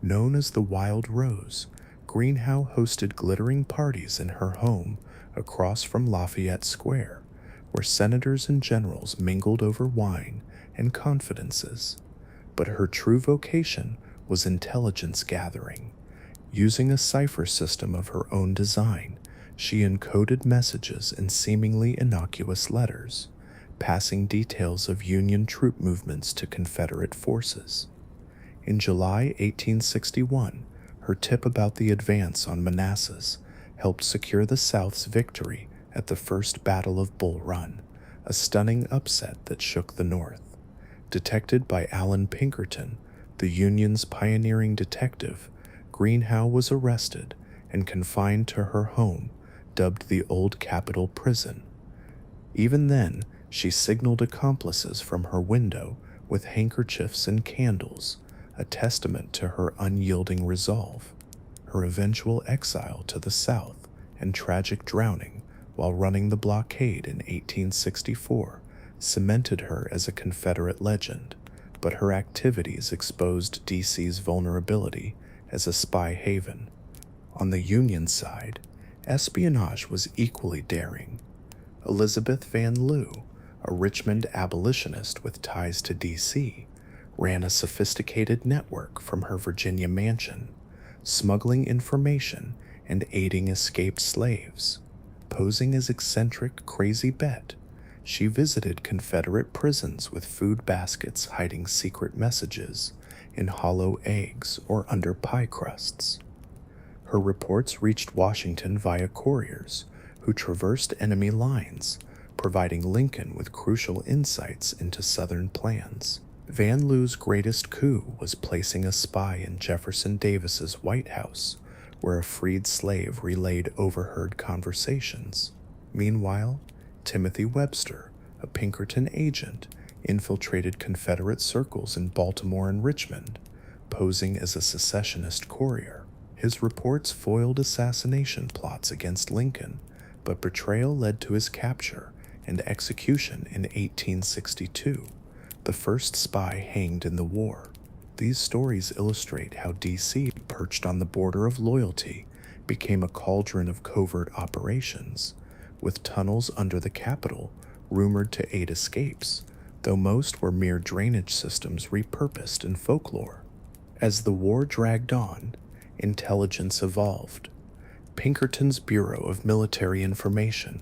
Known as the Wild Rose, Greenhow hosted glittering parties in her home across from Lafayette Square, where senators and generals mingled over wine and confidences. But her true vocation was intelligence gathering. Using a cipher system of her own design, she encoded messages in seemingly innocuous letters, passing details of Union troop movements to Confederate forces. In July 1861, her tip about the advance on Manassas helped secure the South's victory at the First Battle of Bull Run, a stunning upset that shook the North. Detected by Alan Pinkerton, the Union's pioneering detective, Greenhow was arrested and confined to her home, dubbed the Old Capitol Prison. Even then, she signaled accomplices from her window with handkerchiefs and candles, a testament to her unyielding resolve. Her eventual exile to the South and tragic drowning while running the blockade in 1864 cemented her as a Confederate legend, but her activities exposed D.C.'s vulnerability as a spy haven. On the Union side, espionage was equally daring. Elizabeth Van Lew, a Richmond abolitionist with ties to D.C., ran a sophisticated network from her Virginia mansion, smuggling information and aiding escaped slaves. Posing as eccentric Crazy Bet, she visited Confederate prisons with food baskets hiding secret messages in hollow eggs or under pie crusts. Her reports reached Washington via couriers who traversed enemy lines, providing Lincoln with crucial insights into Southern plans. Van Lew's greatest coup was placing a spy in Jefferson Davis's White House, where a freed slave relayed overheard conversations. Meanwhile, Timothy Webster, a Pinkerton agent, infiltrated Confederate circles in Baltimore and Richmond, posing as a secessionist courier. His reports foiled assassination plots against Lincoln, but betrayal led to his capture and execution in 1862, the first spy hanged in the war. These stories illustrate how D.C., perched on the border of loyalty, became a cauldron of covert operations, with tunnels under the Capitol rumored to aid escapes, though most were mere drainage systems repurposed in folklore. As the war dragged on, intelligence evolved. Pinkerton's Bureau of Military Information,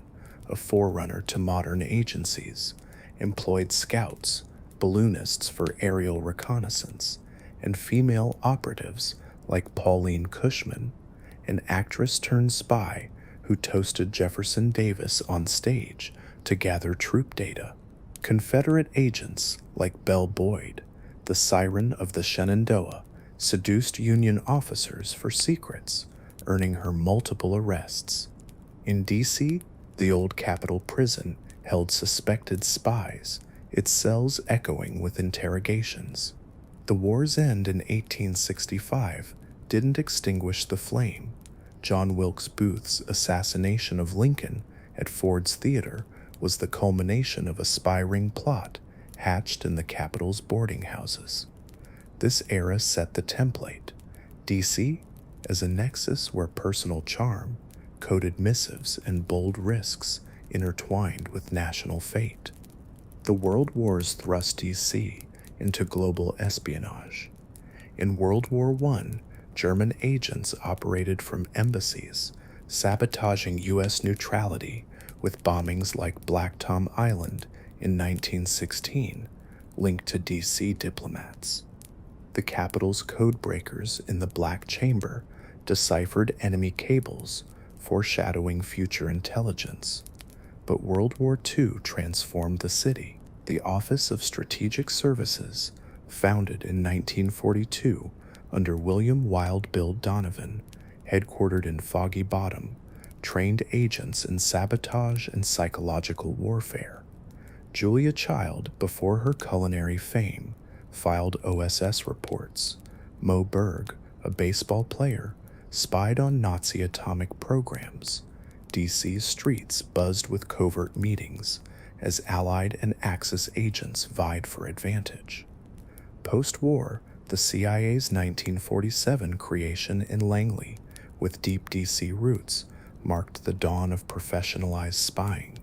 a forerunner to modern agencies, employed scouts, balloonists for aerial reconnaissance, and female operatives like Pauline Cushman, an actress-turned-spy who toasted Jefferson Davis on stage to gather troop data. Confederate agents like Belle Boyd, the siren of the Shenandoah, seduced Union officers for secrets, earning her multiple arrests. In D.C., the Old Capitol Prison held suspected spies, its cells echoing with interrogations. The war's end in 1865 didn't extinguish the flame. John Wilkes Booth's assassination of Lincoln at Ford's Theater was the culmination of a spy ring plot hatched in the Capitol's boarding houses. This era set the template: D.C. as a nexus where personal charm, coded missives and bold risks intertwined with national fate. The World Wars thrust D.C. into global espionage. In World War I, German agents operated from embassies, sabotaging U.S. neutrality with bombings like Black Tom Island in 1916, linked to D.C. diplomats. The Capitol's codebreakers in the Black Chamber deciphered enemy cables, foreshadowing future intelligence. But World War II transformed the city. The Office of Strategic Services, founded in 1942 under William Wild Bill Donovan, headquartered in Foggy Bottom, trained agents in sabotage and psychological warfare. Julia Child, before her culinary fame, filed OSS reports. Mo Berg, a baseball player, spied on Nazi atomic programs. DC's streets buzzed with covert meetings as Allied and Axis agents vied for advantage. Post-war, the CIA's 1947 creation in Langley, with deep DC roots, marked the dawn of professionalized spying.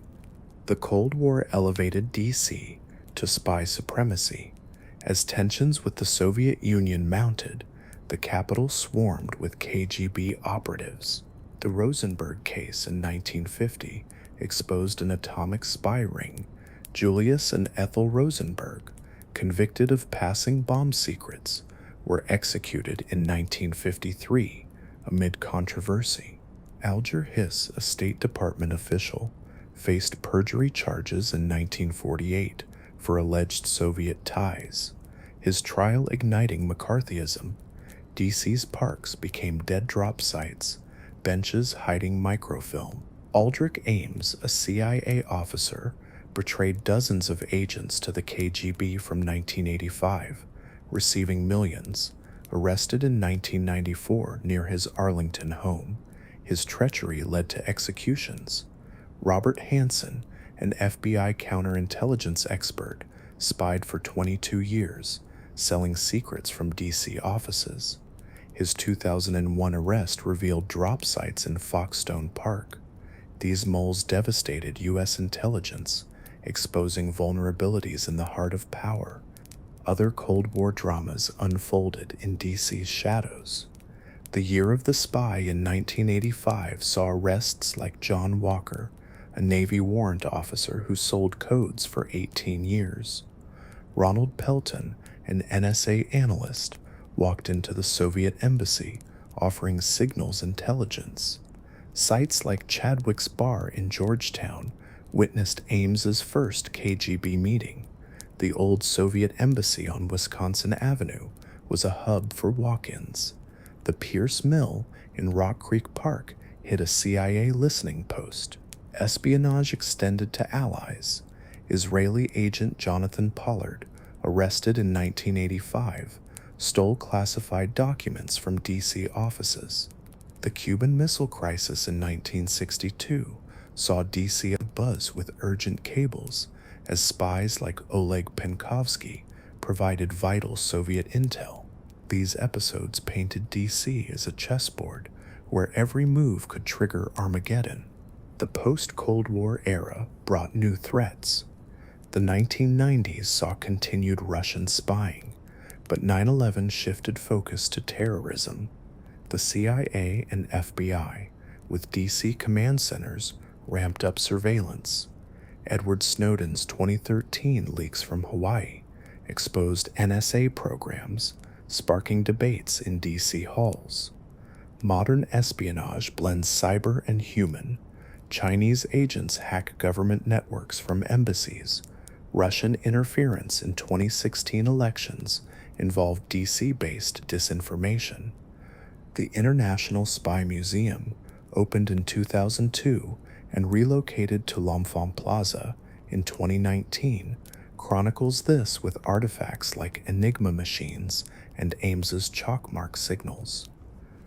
The Cold War elevated DC to spy supremacy. As tensions with the Soviet Union mounted, the capital swarmed with KGB operatives. The Rosenberg case in 1950 exposed an atomic spy ring. Julius and Ethel Rosenberg, convicted of passing bomb secrets, were executed in 1953 amid controversy. Alger Hiss, a State Department official, faced perjury charges in 1948 for alleged Soviet ties. His trial igniting McCarthyism, DC's parks became dead drop sites, benches hiding microfilm. Aldrich Ames, a CIA officer, betrayed dozens of agents to the KGB from 1985, receiving millions. Arrested in 1994 near his Arlington home, his treachery led to executions. Robert Hansen, an FBI counterintelligence expert, spied for 22 years, selling secrets from DC offices. His 2001 arrest revealed drop sites in Foxstone Park. These moles devastated U.S. intelligence, exposing vulnerabilities in the heart of power. Other Cold War dramas unfolded in DC's shadows. The Year of the Spy in 1985 saw arrests like John Walker, a Navy warrant officer who sold codes for 18 years. Ronald Pelton, an NSA analyst, walked into the Soviet embassy offering signals intelligence. Sites like Chadwick's Bar in Georgetown witnessed Ames's first KGB meeting. The old Soviet embassy on Wisconsin Avenue was a hub for walk-ins. The Pierce Mill in Rock Creek Park hid a CIA listening post. Espionage extended to allies. Israeli agent Jonathan Pollard, arrested in 1985, stole classified documents from DC offices. The Cuban Missile Crisis in 1962 saw DC abuzz with urgent cables as spies like Oleg Penkovsky provided vital Soviet intel. These episodes painted DC as a chessboard where every move could trigger Armageddon. The post-Cold War era brought new threats. The 1990s saw continued Russian spying, but 9/11 shifted focus to terrorism. The CIA and FBI, with DC command centers, ramped up surveillance. Edward Snowden's 2013 leaks from Hawaii exposed NSA programs, sparking debates in DC halls. Modern espionage blends cyber and human. Chinese agents hack government networks from embassies. Russian interference in 2016 elections involved DC-based disinformation. The International Spy Museum, opened in 2002 and relocated to L'Enfant Plaza in 2019, chronicles this with artifacts like Enigma machines and Ames's chalkmark signals.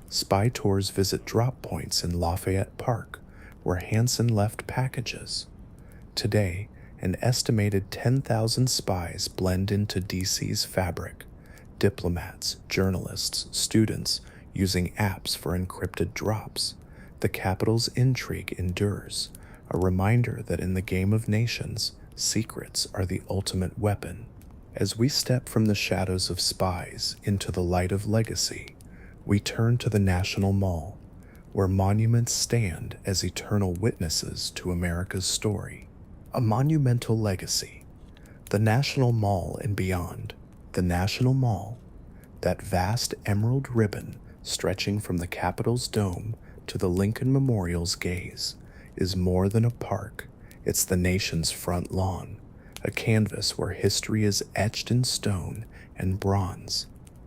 Spy tours visit drop points in Lafayette Park, where Hansen left packages. Today, an estimated 10,000 spies blend into DC's fabric. Diplomats, journalists, students using apps for encrypted drops. The Capitol's intrigue endures, a reminder that in the game of nations, secrets are the ultimate weapon. As we step from the shadows of spies into the light of legacy, we turn to the National Mall, where monuments stand as eternal witnesses to America's story. A monumental legacy. The National Mall and beyond. The National Mall, that vast emerald ribbon stretching from the Capitol's dome to the Lincoln Memorial's gaze, is more than a park. It's the nation's front lawn, a canvas where history is etched in stone and bronze.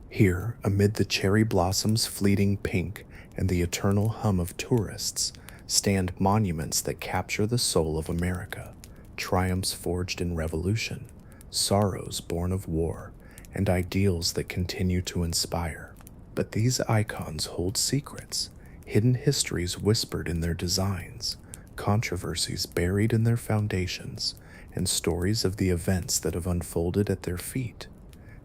Here, amid the cherry blossoms' fleeting pink and the eternal hum of tourists, stand monuments that capture the soul of America, triumphs forged in revolution, sorrows born of war, and ideals that continue to inspire. But these icons hold secrets, hidden histories whispered in their designs, controversies buried in their foundations, and stories of the events that have unfolded at their feet.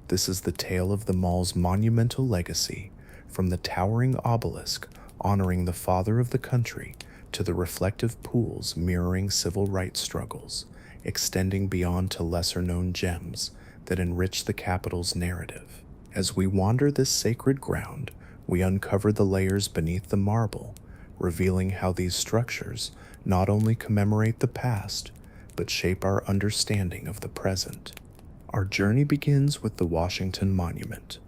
This is the tale of the mall's monumental legacy, from the towering obelisk honoring the father of the country to the reflective pools mirroring civil rights struggles, extending beyond to lesser-known gems that enrich the Capitol's narrative. As we wander this sacred ground, we uncover the layers beneath the marble, revealing how these structures not only commemorate the past, but shape our understanding of the present. Our journey begins with the Washington Monument,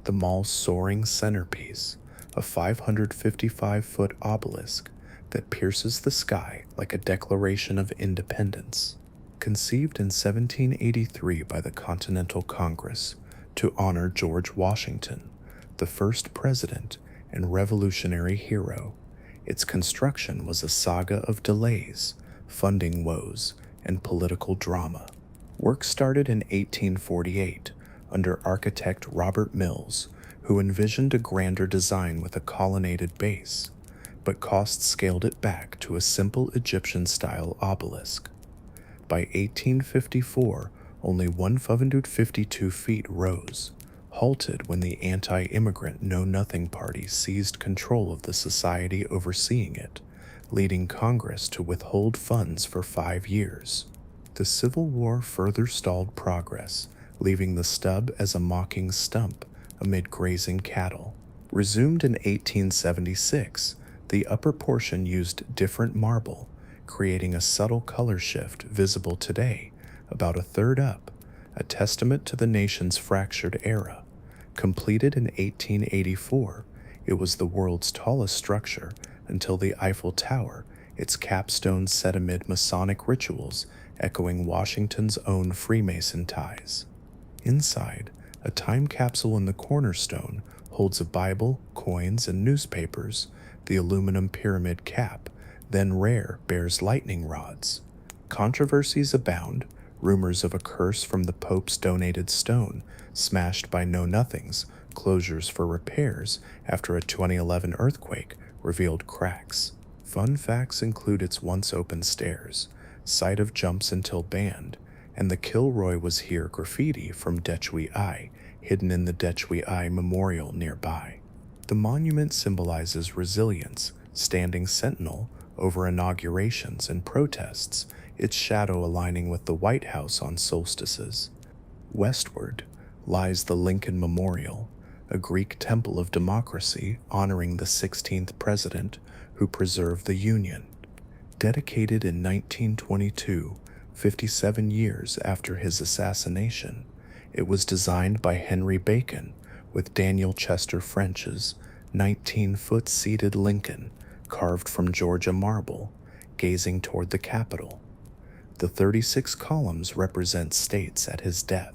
the mall's soaring centerpiece, a 555-foot obelisk that pierces the sky like a declaration of independence. Conceived in 1783 by the Continental Congress to honor George Washington, the first president and revolutionary hero, its construction was a saga of delays, funding woes, and political drama. Work started in 1848 under architect Robert Mills, who envisioned a grander design with a colonnaded base, but costs scaled it back to a simple Egyptian-style obelisk. By 1854, only 152 feet rose, halted when the anti-immigrant Know Nothing Party seized control of the society overseeing it, leading Congress to withhold funds for 5 years. The Civil War further stalled progress, leaving the stub as a mocking stump amid grazing cattle. Resumed in 1876, the upper portion used different marble, creating a subtle color shift visible today, about a third up, a testament to the nation's fractured era. Completed in 1884, it was the world's tallest structure until the Eiffel Tower, its capstone set amid Masonic rituals echoing Washington's own Freemason ties. Inside, a time capsule in the cornerstone holds a Bible, coins, and newspapers. The aluminum pyramid cap, then rare, bears lightning rods. Controversies abound, rumors of a curse from the Pope's donated stone, smashed by know-nothings, closures for repairs after a 2011 earthquake revealed cracks. Fun facts include its once open stairs, site of jumps until banned, and the Kilroy was here graffiti from Detchwi Eye, hidden in the Detchwi Eye Memorial nearby. The monument symbolizes resilience, standing sentinel over inaugurations and protests, its shadow aligning with the White House on solstices. Westward lies the Lincoln Memorial, a Greek temple of democracy honoring the 16th president who preserved the Union. Dedicated in 1922, 57 years after his assassination, it was designed by Henry Bacon with Daniel Chester French's 19-foot seated Lincoln carved from Georgia marble, gazing toward the Capitol. The 36 columns represent states at his death.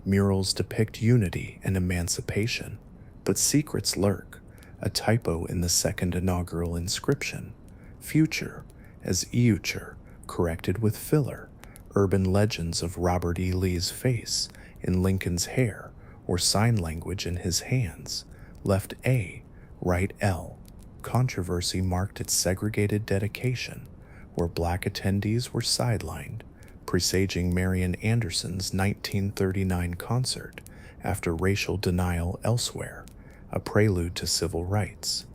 Murals depict unity and emancipation, but secrets lurk. A typo in the second inaugural inscription, future, as future, corrected with filler. Urban legends of Robert E. Lee's face in Lincoln's hair, or sign language in his hands, left A, right L. Controversy marked its segregated dedication, where black attendees were sidelined, presaging Marian Anderson's 1939 concert after racial denial elsewhere, a prelude to civil rights.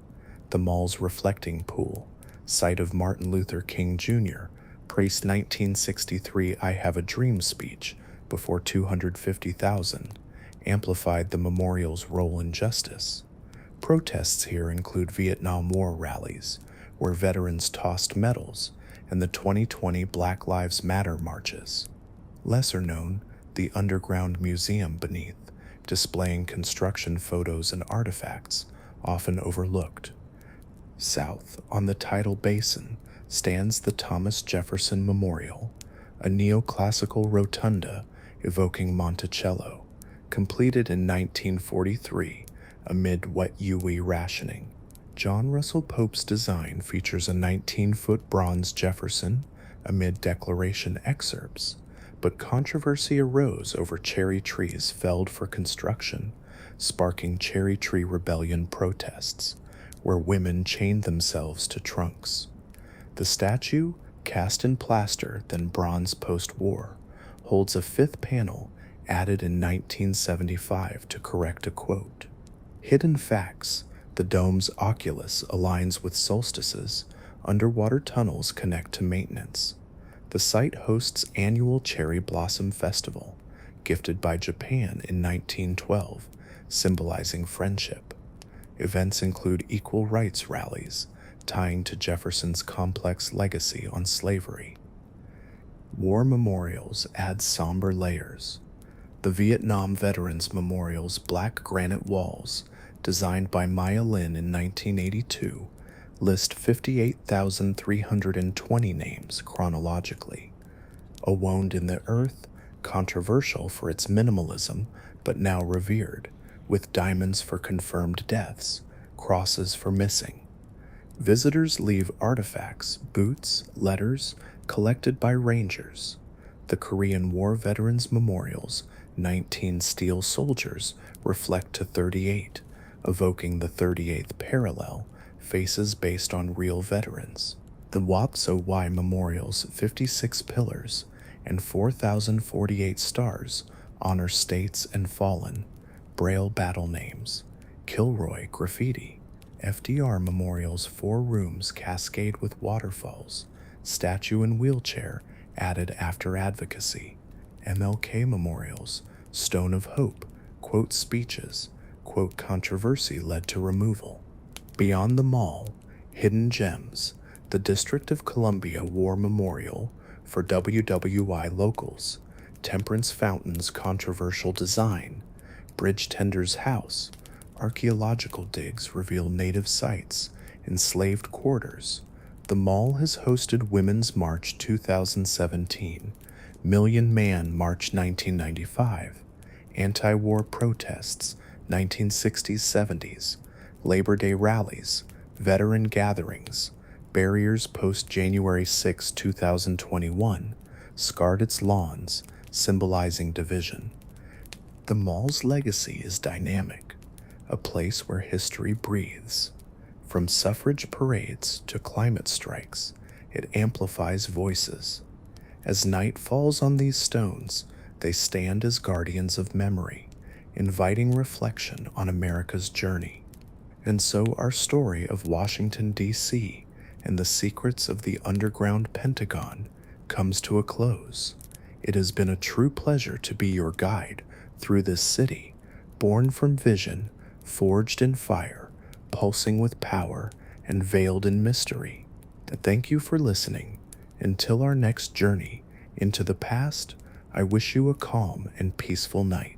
The mall's reflecting pool, site of Martin Luther King Jr., Priest's 1963 I Have a Dream speech before 250,000, amplified the memorial's role in justice. Protests here include Vietnam War rallies, where veterans tossed medals, and the 2020 Black Lives Matter marches. Lesser known, the Underground Museum beneath, displaying construction photos and artifacts, often overlooked. South, on the tidal basin, stands the Thomas Jefferson Memorial, a neoclassical rotunda evoking Monticello, completed in 1943 amid wet UE rationing. John Russell Pope's design features a 19-foot bronze Jefferson amid Declaration excerpts, but controversy arose over cherry trees felled for construction, sparking Cherry Tree Rebellion protests, where women chained themselves to trunks. The statue, cast in plaster then bronze post-war, holds a fifth panel added in 1975 to correct a quote. Hidden facts: the dome's oculus aligns with solstices, underwater tunnels connect to maintenance. The site hosts annual Cherry Blossom Festival, gifted by Japan in 1912, symbolizing friendship. Events include equal rights rallies, tying to Jefferson's complex legacy on slavery. War memorials add somber layers. The Vietnam Veterans Memorial's black granite walls, designed by Maya Lin in 1982, list 58,320 names chronologically. A Wound in the Earth, controversial for its minimalism, but now revered, with diamonds for confirmed deaths, crosses for missing. Visitors leave artifacts, boots, letters, collected by rangers. The Korean War Veterans Memorial's 19 steel soldiers reflect to 38, evoking the 38th parallel, faces based on real veterans. The Wapso Y Memorial's 56 pillars and 4,048 stars honor states and fallen, Braille battle names, Kilroy graffiti. FDR Memorial's 4 rooms cascade with waterfalls, statue and wheelchair added after advocacy. MLK Memorial's Stone of Hope, quote speeches, quote controversy led to removal. Beyond the mall, hidden gems, the District of Columbia War Memorial for WWI locals, Temperance Fountain's controversial design, Bridge Tender's house, archaeological digs reveal native sites, enslaved quarters. The mall has hosted Women's March 2017, Million Man March 1995, anti-war protests 1960s-70s, Labor Day rallies, veteran gatherings, barriers post-January 6, 2021, scarred its lawns, symbolizing division. The mall's legacy is dynamic, a place where history breathes. From suffrage parades to climate strikes, it amplifies voices. As night falls on these stones, they stand as guardians of memory, inviting reflection on America's journey. And so our story of Washington, D.C. and the secrets of the Underground Pentagon comes to a close. It has been a true pleasure to be your guide through this city, born from vision, forged in fire, pulsing with power, and veiled in mystery. Thank you for listening. Until our next journey into the past, I wish you a calm and peaceful night.